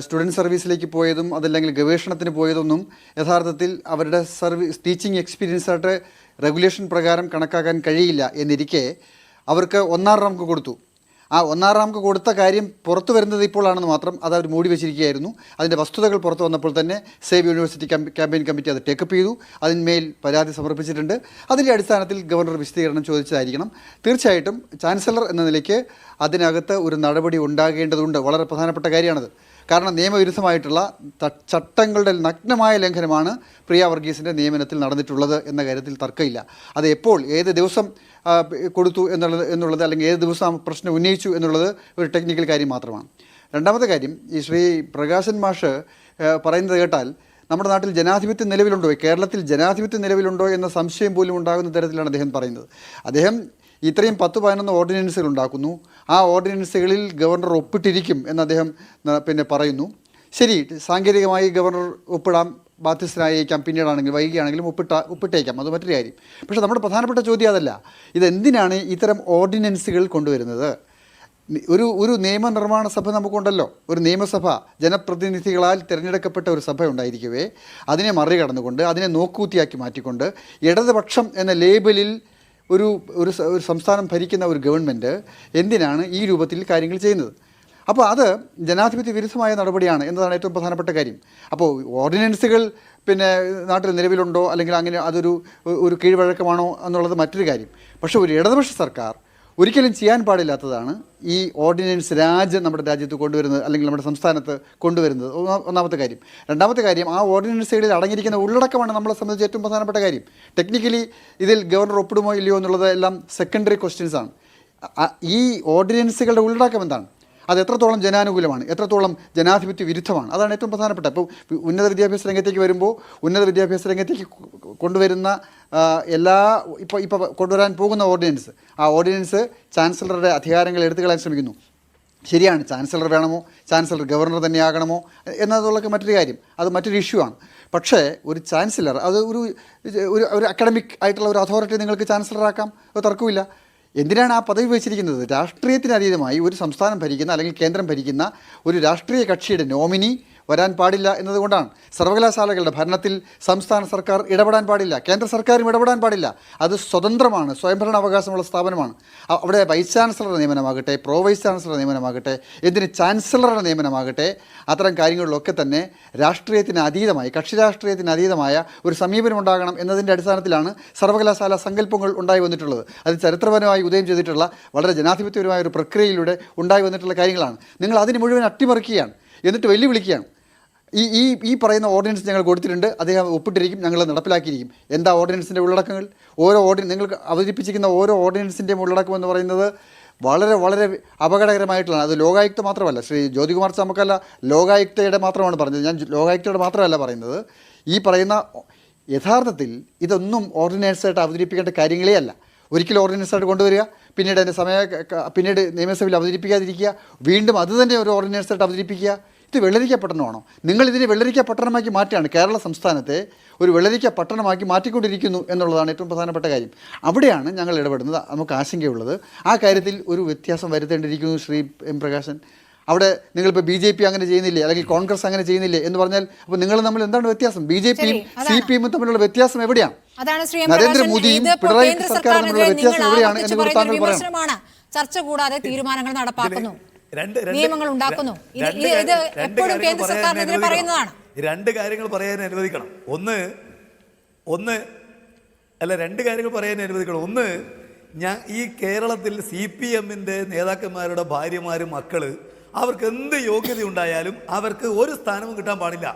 C: സ്റ്റുഡൻറ്റ് സർവീസിലേക്ക് പോയതും അതല്ലെങ്കിൽ ഗവേഷണത്തിന് പോയതൊന്നും യഥാർത്ഥത്തിൽ അവരുടെ ടീച്ചിങ് എക്സ്പീരിയൻസ് ആയിട്ട് റെഗുലേഷൻ പ്രകാരം കണക്കാക്കാൻ കഴിയില്ല എന്നിരിക്കെ അവർക്ക് 1/6 റാങ്ക് കൊടുത്തു. ആ 1/6 റാങ്ക് കൊടുത്ത കാര്യം പുറത്തു വരുന്നത് ഇപ്പോഴാണെന്ന് മാത്രം അത് അവർ മൂടി വെച്ചിരിക്കുകയായിരുന്നു. അതിൻ്റെ വസ്തുതകൾ പുറത്തു വന്നപ്പോൾ തന്നെ സേവ് യൂണിവേഴ്സിറ്റി ക്യാമ്പയിൻ കമ്മിറ്റി അത് ടേക്കപ്പ് ചെയ്തു, അതിന്മേൽ പരാതി സമർപ്പിച്ചിട്ടുണ്ട്. അതിൻ്റെ അടിസ്ഥാനത്തിൽ ഗവർണർ വിശദീകരണം ചോദിച്ചതായിരിക്കണം. തീർച്ചയായിട്ടും ചാൻസലർ എന്ന നിലയ്ക്ക് അതിനകത്ത് ഒരു നടപടി ഉണ്ടാകേണ്ടതുണ്ട്. വളരെ പ്രധാനപ്പെട്ട കാര്യമാണത്. കാരണം നിയമവിരുദ്ധമായിട്ടുള്ള ചട്ടങ്ങളുടെ നഗ്നമായ ലംഘനമാണ് പ്രിയ വർഗീസിൻ്റെ നിയമനത്തിൽ നടന്നിട്ടുള്ളത് എന്ന കാര്യത്തിൽ തർക്കമില്ല. അത് എപ്പോൾ ഏത് ദിവസം കൊടുത്തു എന്നുള്ളത് അല്ലെങ്കിൽ ഏത് ദിവസം പ്രശ്നം ഉന്നയിച്ചു എന്നുള്ളത് ഒരു ടെക്നിക്കൽ കാര്യം മാത്രമാണ്. രണ്ടാമത്തെ കാര്യം, ഈ ശ്രീ പ്രകാശൻ മാഷ് പറയുന്നത് കേട്ടാൽ നമ്മുടെ നാട്ടിൽ ജനാധിപത്യം നിലവിലുണ്ടോ, കേരളത്തിൽ ജനാധിപത്യം നിലവിലുണ്ടോ എന്ന സംശയം പോലും ഉണ്ടാകുന്ന തരത്തിലാണ് അദ്ദേഹം പറയുന്നത്. അദ്ദേഹം ഇത്രയും 10-11 ഓർഡിനൻസുകൾ ഉണ്ടാക്കുന്നു, ആ ഓർഡിനൻസുകളിൽ ഗവർണർ ഒപ്പിട്ടിരിക്കും എന്ന് അദ്ദേഹം പറയുന്നു. ശരി, സാങ്കേതികമായി ഗവർണർ ഒപ്പിടാം, ബാധ്യസ്ഥനായേക്കാം, പിന്നീടാണെങ്കിലും വൈകിയാണെങ്കിലും ഒപ്പിട്ടേക്കാം, അത് മറ്റൊരു കാര്യം. പക്ഷേ നമ്മുടെ പ്രധാനപ്പെട്ട ചോദ്യം അതല്ല. ഇതെന്തിനാണ് ഇത്തരം ഓർഡിനൻസുകൾ കൊണ്ടുവരുന്നത്? ഒരു നിയമനിർമ്മാണ സഭ നമുക്കുണ്ടല്ലോ, ഒരു നിയമസഭ, ജനപ്രതിനിധികളാൽ തിരഞ്ഞെടുക്കപ്പെട്ട ഒരു സഭ ഉണ്ടായിരിക്കവേ അതിനെ മറികടന്നുകൊണ്ട് അതിനെ നോക്കൂത്തിയാക്കി മാറ്റിക്കൊണ്ട് ഇടതുപക്ഷം എന്ന ലേബലിൽ ഒരു സംസ്ഥാനം ഭരിക്കുന്ന ഒരു ഗവൺമെൻറ് എന്തിനാണ് ഈ രൂപത്തിൽ കാര്യങ്ങൾ ചെയ്യുന്നത്? അപ്പോൾ അത് ജനാധിപത്യ വിരുദ്ധമായ നടപടിയാണ് എന്നതാണ് ഏറ്റവും പ്രധാനപ്പെട്ട കാര്യം. അപ്പോൾ ഓർഡിനൻസുകൾ നാട്ടിൽ നിലവിലുണ്ടോ അല്ലെങ്കിൽ അങ്ങനെ അതൊരു കീഴ്വഴക്കമാണോ എന്നുള്ളത് മറ്റൊരു കാര്യം. പക്ഷേ ഒരു ഇടതുപക്ഷ സർക്കാർ ഒരിക്കലും ചെയ്യാൻ പാടില്ലാത്തതാണ് ഈ ഓർഡിനൻസ് നമ്മുടെ രാജ്യത്ത് കൊണ്ടുവരുന്നത് അല്ലെങ്കിൽ നമ്മുടെ സംസ്ഥാനത്ത് കൊണ്ടുവരുന്നത്. ഒന്നാമത്തെ കാര്യം. രണ്ടാമത്തെ കാര്യം, ആ ഓർഡിനൻസുകളിൽ അടങ്ങിയിരിക്കുന്ന ഉള്ളടക്കമാണ് നമ്മളെ സംബന്ധിച്ച് ഏറ്റവും പ്രധാനപ്പെട്ട കാര്യം. ടെക്നിക്കലി ഇതിൽ ഗവർണർ ഒപ്പിടുമോ ഇല്ലയോ എന്നുള്ളത് എല്ലാം സെക്കൻഡറി ക്വസ്റ്റ്യൻസാണ്. ഈ ഓർഡിനൻസുകളുടെ ഉള്ളടക്കം എന്താണ്, അത് എത്രത്തോളം ജനാനുകൂലമാണ്, എത്രത്തോളം ജനാധിപത്യ വിരുദ്ധമാണ്, അതാണ് ഏറ്റവും പ്രധാനപ്പെട്ട. അപ്പോൾ ഉന്നത വിദ്യാഭ്യാസ രംഗത്തേക്ക് വരുമ്പോൾ ഉന്നത വിദ്യാഭ്യാസ രംഗത്തേക്ക് കൊണ്ടുവരുന്ന ഇപ്പോൾ കൊണ്ടുവരാൻ പോകുന്ന ഓർഡിനൻസ്, ആ ഓർഡിനൻസ് ചാൻസലറുടെ അധികാരങ്ങൾ എടുത്തു കളയാൻ ശ്രമിക്കുന്നു. ശരിയാണ്, ചാൻസലർ വേണമോ, ചാൻസലർ ഗവർണർ തന്നെയാകണമോ എന്നതുള്ളൊക്കെ മറ്റൊരു കാര്യം, അത് മറ്റൊരു ഇഷ്യൂ ആണ്. പക്ഷേ ഒരു ചാൻസലർ അത് ഒരു അക്കാഡമിക് ആയിട്ടുള്ള ഒരു അതോറിറ്റി നിങ്ങൾക്ക് ചാൻസലറാക്കാം, അത് തർക്കമില്ല. എന്തിനാണ് ആ പദവി വെച്ചിരിക്കുന്നത്? രാഷ്ട്രീയത്തിന് അതീതമായി ഒരു സംസ്ഥാനം ഭരിക്കുന്ന അല്ലെങ്കിൽ കേന്ദ്രം ഭരിക്കുന്ന ഒരു രാഷ്ട്രീയ കക്ഷിയുടെ നോമിനി വരാൻ പാടില്ല എന്നതുകൊണ്ടാണ്. സർവകലാശാലകളുടെ ഭരണത്തിൽ സംസ്ഥാന സർക്കാർ ഇടപെടാൻ പാടില്ല, കേന്ദ്ര സർക്കാരും ഇടപെടാൻ പാടില്ല. അത് സ്വതന്ത്രമാണ്, സ്വയംഭരണ അവകാശമുള്ള സ്ഥാപനമാണ്. അവിടെ വൈസ് ചാൻസലറുടെ നിയമനമാകട്ടെ, പ്രോ വൈസ് ചാൻസലറുടെ നിയമനമാകട്ടെ, എന്തിന് ചാൻസലറുടെ നിയമനമാകട്ടെ, അത്തരം കാര്യങ്ങളിലൊക്കെ തന്നെ രാഷ്ട്രീയത്തിന് അതീതമായി, കക്ഷി രാഷ്ട്രീയത്തിന് അതീതമായ ഒരു സമീപനം ഉണ്ടാകണം എന്നതിൻ്റെ അടിസ്ഥാനത്തിലാണ് സർവകലാശാല സങ്കല്പങ്ങൾ ഉണ്ടായി വന്നിട്ടുള്ളത്. അത് ചരിത്രപരമായി ഉദയം ചെയ്തിട്ടുള്ള വളരെ ജനാധിപത്യപരമായ ഒരു പ്രക്രിയയിലൂടെ ഉണ്ടായി വന്നിട്ടുള്ള കാര്യങ്ങളാണ്. നിങ്ങൾ അതിന് മുഴുവൻ അട്ടിമറിക്കുകയാണ്, എന്നിട്ട് വെല്ലുവിളിക്കുകയാണ്. ഈ പറയുന്ന ഓർഡിനൻസ് ഞങ്ങൾ കൊടുത്തിട്ടുണ്ട്, അദ്ദേഹം ഒപ്പിട്ടിരിക്കും, ഞങ്ങൾ നടപ്പിലാക്കിയിരിക്കും. എന്താ ഓർഡിനൻസിൻ്റെ ഉള്ളടക്കങ്ങൾ? നിങ്ങൾ അവതരിപ്പിച്ചിരിക്കുന്ന ഓരോ ഓർഡിനൻസിൻ്റെയും ഉള്ളടക്കം എന്ന് പറയുന്നത് വളരെ വളരെ അപകടകരമായിട്ടുള്ളതാണ്. അത് ലോകായുക്ത മാത്രമല്ല, ശ്രീ ജ്യോതികുമാർ ചാമക്കാല ലോകായുക്തയുടെ മാത്രമാണ് പറഞ്ഞത്, ഞാൻ ലോകായുക്തയുടെ മാത്രമല്ല പറയുന്നത്. ഈ പറയുന്ന യഥാർത്ഥത്തിൽ ഇതൊന്നും ഓർഡിനൻസായിട്ട് അവതരിപ്പിക്കേണ്ട കാര്യങ്ങളേ അല്ല. ഒരിക്കലും ഓർഡിനൻസായിട്ട് കൊണ്ടുവരിക, പിന്നീട് അതിൻ്റെ പിന്നീട് നിയമസഭയിൽ അവതരിപ്പിക്കാതിരിക്കുക, വീണ്ടും അത് തന്നെ ഒരു ഓർഡിനൻസായിട്ട് അവതരിപ്പിക്കുക. ഇത് വെള്ളരിക്ക പട്ടണമാണോ? നിങ്ങളിതിനെ വെള്ളരിക്ക പട്ടണമാക്കി മാറ്റുകയാണ്. കേരള സംസ്ഥാനത്തെ ഒരു വെള്ളരിക്ക പട്ടണമാക്കി മാറ്റിക്കൊണ്ടിരിക്കുന്നു എന്നുള്ളതാണ് ഏറ്റവും പ്രധാനപ്പെട്ട കാര്യം. അവിടെയാണ് ഞങ്ങൾ ഇടപെടുന്നത്. നമുക്ക് ആശങ്കയുള്ളത് ആ കാര്യത്തിൽ ഒരു വ്യത്യാസം വരുത്തേണ്ടിയിരിക്കുന്നു. ശ്രീ എം പ്രകാശൻ, അവിടെ നിങ്ങളിപ്പോൾ BJP അങ്ങനെ ചെയ്യുന്നില്ലേ, അല്ലെങ്കിൽ കോൺഗ്രസ് അങ്ങനെ ചെയ്യുന്നില്ലേ എന്ന് പറഞ്ഞാൽ അപ്പോൾ നിങ്ങൾ തമ്മിൽ എന്താണ് വ്യത്യാസം? BJPയും CPM തമ്മിലുള്ള വ്യത്യാസം എവിടെയാണ്? നരേന്ദ്രമോദിയും പിണറായി സർക്കാരും തമ്മിലുള്ള വ്യത്യാസം എവിടെയാണ് എന്ന് കൂടി താങ്കൾ പറയണം.
A: ചർച്ച കൂടാതെ തീരുമാനങ്ങൾ നടപ്പാക്കുന്നു, നിയമങ്ങൾ ഉണ്ടാക്കുന്നു. ഇത് എപ്പോഴും കേന്ദ്ര സർക്കാരിനെതിരെ പറയുന്നതാണ്.
D: രണ്ട് കാര്യങ്ങൾ പറയാൻ അനുവദിക്കണം. രണ്ട് കാര്യങ്ങൾ പറയാൻ അനുവദിക്കണം. ഒന്ന്, ഞാൻ ഈ കേരളത്തിൽ CPM-ന്റെ നേതാക്കന്മാരുടെ ഭാര്യമാരും മക്കള് അവർക്ക് എന്ത് യോഗ്യത ഉണ്ടായാലും അവർക്ക് ഒരു സ്ഥാനവും കിട്ടാൻ പാടില്ല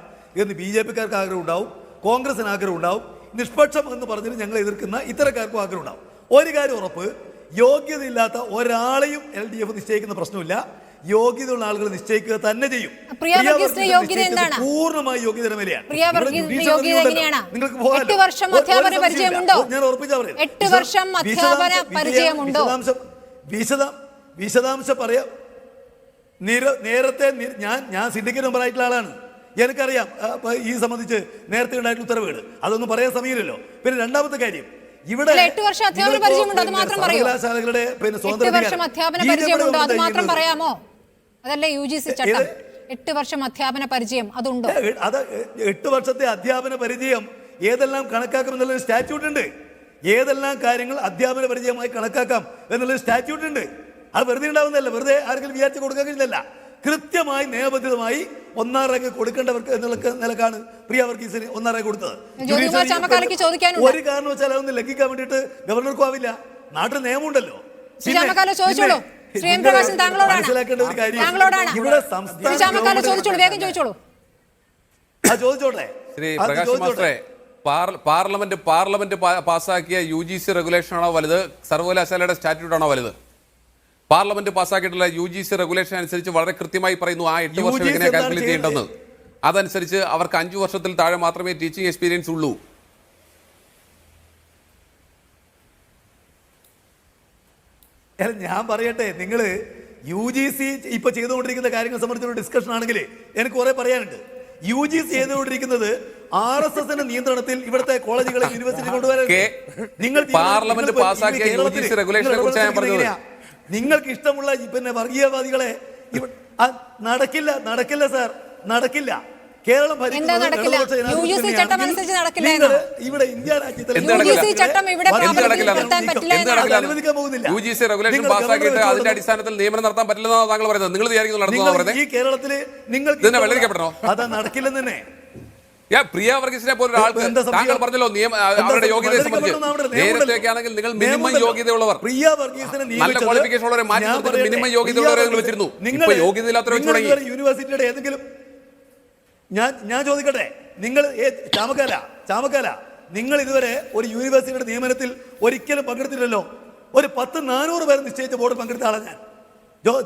D: എന്ന് BJP-ക്കാർക്ക് ആഗ്രഹം ഉണ്ടാവും, കോൺഗ്രസിന് ആഗ്രഹം ഉണ്ടാവും, നിഷ്പക്ഷം എന്ന് പറഞ്ഞിട്ട് ഞങ്ങൾ എതിർക്കുന്ന ഇത്തരക്കാർക്കും ആഗ്രഹം ഉണ്ടാവും. ഒരു കാര്യം ഉറപ്പ്, യോഗ്യതയില്ലാത്ത ഒരാളെയും LDF നിശ്ചയിക്കുന്ന പ്രശ്നമില്ല. യോഗ്യതയുള്ള ആളുകൾ നിശ്ചയിക്കുക തന്നെ ചെയ്യും. പൂർണ്ണമായി യോഗ്യതയുടെ മേലെയാണ്. നിങ്ങൾക്ക് വിശദാംശം പറയാം. നേരത്തെ ഞാൻ സിൻഡിക്കേറ്റ് മെമ്പറായിട്ടുള്ള ആളാണ്, എനിക്കറിയാം ഈ സംബന്ധിച്ച് നേരത്തെ ഉണ്ടായിട്ടുള്ള ഉത്തരവുകൾ. അതൊന്നും പറയാൻ സമയമില്ലല്ലോ. പിന്നെ രണ്ടാമത്തെ കാര്യം, ഇവിടെ സർവകലാശാലകളുടെ
A: പറയാമോ? അതല്ലേ UGC ചട്ടം, 8 വർഷം അധ്യാപന പരിചയം അതുണ്ടോ?
D: അത് 8 വർഷത്തെ അധ്യാപന പരിചയം ഏതെല്ലാം കണക്കാക്കാം എന്നുള്ള സ്റ്റാറ്റ്യൂട്ട് ഉണ്ട്. ഏതെല്ലാം കാര്യങ്ങൾ അധ്യാപന പരിചയമായി കണക്കാക്കാം എന്നുള്ള സ്റ്റാറ്റ്യൂട്ട് ഉണ്ട്. അത് വെറുതെ ഉണ്ടാവുന്നതല്ല, വെറുതെ ആർക്കെങ്കിലും വിചാരിച്ച് കൊടുക്കാൻ കഴിയുന്നില്ല. കൃത്യമായി നിയമബന്ധിതമായി 1.5 റാങ്ക് കൊടുക്കേണ്ടവർക്ക് എന്നുള്ള നിലക്കാണ് പ്രിയ വർഗീസിന് 1.5 റാങ്ക് കൊടുത്തത്. ഒരു കാരണവശാൽ അതൊന്നും ലംഘിക്കാൻ വേണ്ടിയിട്ട് ഗവർണർക്കും ആവില്ല. നാട്ടിൽ നിയമമുണ്ടല്ലോ. മനസ്സിലാക്കേണ്ട ഒരു കാര്യം, ഇവിടെ ചോദിച്ചോട്ടെ
B: ശ്രീ പ്രകാശ് മാസ്റ്ററെ, പാർലമെന്റ് പാസ്സാക്കിയ UGC റെഗുലേഷൻ ആണോ വലുത്, സർവകലാശാലയുടെ സ്റ്റാറ്റ്യൂട്ട് ആണോ വലുത്? പാർലമെന്റ് പാസ്സാക്കിയിട്ടുള്ള UGC റെഗുലേഷൻ അനുസരിച്ച് വളരെ കൃത്യമായി പറയുന്നു ആ 8 വർഷം എങ്ങനെ കാൽക്കുലേറ്റ് ചെയ്യേണ്ടെന്ന്. അതനുസരിച്ച് അവർക്ക് 5 വർഷത്തിൽ താഴെ മാത്രമേ ടീച്ചിങ് എക്സ്പീരിയൻസ് ഉള്ളൂ.
D: ഞാൻ പറയട്ടെ, നിങ്ങൾ UGC ഇപ്പൊ ചെയ്തുകൊണ്ടിരിക്കുന്ന കാര്യങ്ങൾ സംബന്ധിച്ചുള്ള ഡിസ്കഷൻ ആണെങ്കിൽ എനിക്ക് കുറെ പറയാനുണ്ട്. UGC ചെയ്തുകൊണ്ടിരിക്കുന്നത് RSSന്റെ നിയന്ത്രണത്തിൽ ഇവിടുത്തെ കോളേജുകളെ യൂണിവേഴ്സിറ്റി കൊണ്ടുവരാൻ
B: പാർലമെന്റ് പാസ്സാക്കിയ UGC റെഗുലേഷനെ കുറിച്ചാണ് ഞാൻ പറഞ്ഞത്.
D: നിങ്ങൾക്ക് ഇഷ്ടമുള്ള പിന്നെ വർഗീയവാദികളെ നടക്കില്ല സാർ, നടക്കില്ല. കേരളം ഇവിടെ ഇന്ത്യ രാജ്യത്തിൽ അനുവദിക്കാൻ പോകുന്നില്ല.
B: UGC റെഗുലേഷൻ പാസ്സാക്കിയിട്ട് അതിന്റെ അടിസ്ഥാനത്തിൽ നിയമനം നടത്താൻ പറ്റില്ലെന്നാണ് താങ്കൾ പറയുന്നത്. നിങ്ങൾ
D: ഈ കേരളത്തില് നിങ്ങൾക്ക്
B: വെള്ളരിക്കപ്പെടണോ?
D: അതാ നടക്കില്ലെന്ന് തന്നെ.
B: പ്രിയ വർഗീസിനെ പോലെ ഒരാൾക്ക് താങ്കൾ പറഞ്ഞല്ലോ അവരുടെ യോഗ്യതയെ സംബന്ധിച്ച്. നേരത്തെയൊക്കെ ആണെങ്കിൽ നിങ്ങൾ മിനിമം യോഗ്യതയുള്ളവർ, നല്ല ക്വാളിഫിക്കേഷൻ ഉള്ളവരെ മാറ്റി നിർത്തിയിട്ട് മിനിമം യോഗ്യതയുള്ളവരെ നിങ്ങൾ വെച്ചിരുന്നു. ഇപ്പൊ യോഗ്യതയില്ലാത്തവരെ വെച്ച് തുടങ്ങി.
D: യൂണിവേഴ്സിറ്റിയുടെ ഏതെങ്കിലും ഞാൻ ചോദിക്കട്ടെ, നിങ്ങൾ ചാമക്കാല നിങ്ങൾ ഇതുവരെ ഒരു യൂണിവേഴ്സിറ്റിയുടെ നിയമനത്തിൽ ഒരിക്കലും പങ്കെടുത്തില്ലല്ലോ. ഒരു 10-400 പേര് നിശ്ചയിച്ച ബോർഡ് പങ്കെടുത്ത ആളാണ് ഞാൻ.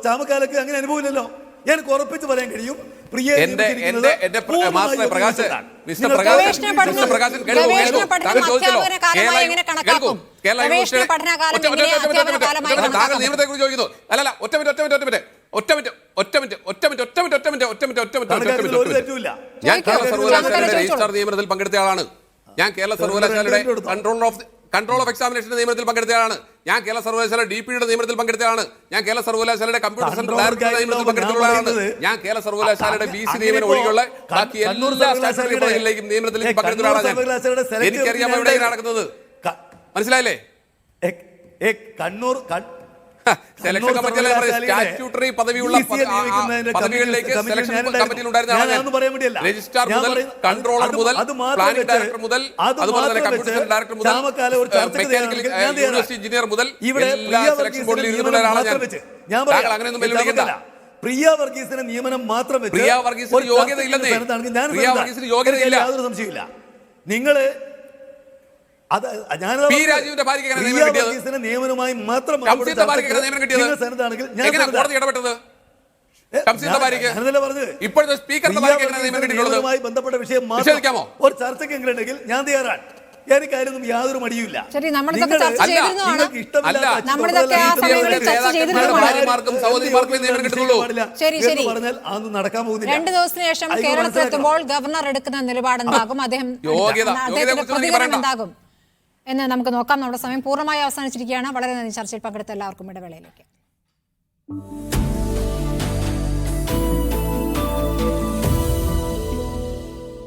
D: ചാമക്കാലക്ക് അങ്ങനെ അനുഭവമില്ലല്ലോ. എനിക്ക് ഉറപ്പിച്ച് പറയാൻ കഴിയും.
B: നിയമനത്തിൽ പങ്കെടുത്ത ആളാണ് ഞാൻ. കേരള സർവകലാശാലയുടെ കൺട്രോൾ ഓഫ് എക്സാമിനേഷന്റെ നിയമനത്തിൽ പങ്കെടുത്തതാണ് ഞാൻ. കേരള സർവകലാശാല DPയുടെ നിയമനത്തിൽ പങ്കെടുത്തതാണ് ഞാൻ. കേരള സർവകലാശാലയുടെ കമ്പ്യൂട്ടർ സെന്റർ ഡയറക്ടറുടെ നിയമനത്തിൽ പങ്കെടുത്തതാണ് ഞാൻ. കേരള സർവകലാശാലയുടെ BC നിയമനം ഒഴികെയുള്ള ബാക്കി എല്ലാ സ്റ്റാറ്റ്യൂട്ടറികളിലേക്കും നിയമനത്തിലേക്ക് പങ്കെടുത്തതാണ് ഞാൻ. എനിക്കറിയാം എവിടെയാണ് നടക്കുന്നത്. മനസ്സിലായില്ലേ? സെലക്ഷൻ കമ്മിറ്റിയിലെ സ്റ്റാറ്റ്യൂട്ടറി പദവിയുള്ള പദവികളിലേക്ക് സെലക്ഷൻ കമ്മിറ്റിയിൽ ഉണ്ടായിരുന്ന രജിസ്ട്രാർ മുതൽ കൺട്രോളർ മുതൽ പ്ലാനിംഗ് ഡയറക്ടർ മുതൽ അതുപോലെ തന്നെ കമ്പ്യൂട്ടർ ഡയറക്ടർ മുതൽ മെക്കാനിക്കൽ യൂണിവേഴ്സിറ്റി എഞ്ചിനീയർ മുതൽ എല്ലാ സെലക്ഷൻ ബോർഡിൽ ഇരുന്നുള്ള ഒരാളാണ് ഞാൻ. താങ്കൾ അങ്ങനെയൊന്നും വെല്ലുവിളിക്കണ്ട.
D: പ്രിയ വർഗീസിന്റെ നിയമനം മാത്രം
B: പ്രിയ വർഗീസിന് യോഗ്യതയില്ലെന്നേ. പ്രിയ വർഗീസിന് യോഗ്യതയില്ല,
D: യാതൊരു സംശയമില്ല. നിങ്ങള് അത് ഞാനതാ
B: പി.
D: പറഞ്ഞത്.
B: രാജീവിന്റെ ഭാര്യയ്ക്ക് എങ്ങനെ
D: പ്രിയ
B: നിയമനം കിട്ടിയത്?
D: വർഗീസിന്റെ നിയമനവുമായി മാത്രം
B: ശംസീറിന്റെ ഭാര്യയ്ക്ക് എങ്ങനെ നിയമനം കിട്ടിയത്?
D: നിങ്ങൾ സെനറ്റാണെങ്കിൽ ഞാൻ
B: എങ്ങനെ
D: സെനറ്റാ.
B: കോടതി ഇടപെട്ടത്? ശംസീറിന്റെ ഭാര്യയ്ക്ക്
D: ഞാനതല്ലേ പറഞ്ഞത്.
B: ഇപ്പോഴത്തെ സ്പീക്കറിന്റെ ഭാര്യയ്ക്ക് എങ്ങനെ നിയമനം കിട്ടിയിട്ടുള്ളത്?
D: നിയമവുമായി ബന്ധപ്പെട്ട വിഷയം
B: വിശദീകരിക്കാമോ?
D: മാത്രം ഒരു ചർച്ചയ്ക്ക് എങ്കിലും ഉണ്ടെങ്കിൽ ഞാൻ തയ്യാറാണ്. എനിക്കായിരുന്നു യാതൊരു മടിയുമില്ല.
A: ശരി, നമ്മളിതൊക്കെ ചർച്ച ചെയ്തിരുന്നതാണ്. നമ്മളിതൊക്കെ ആ സമയങ്ങളിൽ ചർച്ച ചെയ്തിരുന്നതാണ്.
B: ഭാര്യമാർക്കും സഹോദരിമാർക്കും നിയമനം കിട്ടുന്നുള്ളൂ.
A: ശരി, ശരി.
D: പറഞ്ഞാൽ അതൊന്നും നടക്കാൻ പോകുന്നില്ല.
A: 2 ദിവസത്തിന് ശേഷം കേരളത്തിലെത്തുമ്പോൾ ഗവർണർ എടുക്കുന്ന നിലപാട് എന്താകും, അദ്ദേഹത്തിന്റെ പ്രതികരണം എന്താകും എന്ന് നമുക്ക് നോക്കാം. നമ്മുടെ സമയം പൂർണ്ണമായി അവസാനിച്ചിരിക്കുകയാണ്. വളരെ നന്ദി ചർച്ചയിൽ പങ്കെടുത്ത എല്ലാവർക്കും. ഇടവേളയിലേക്ക്.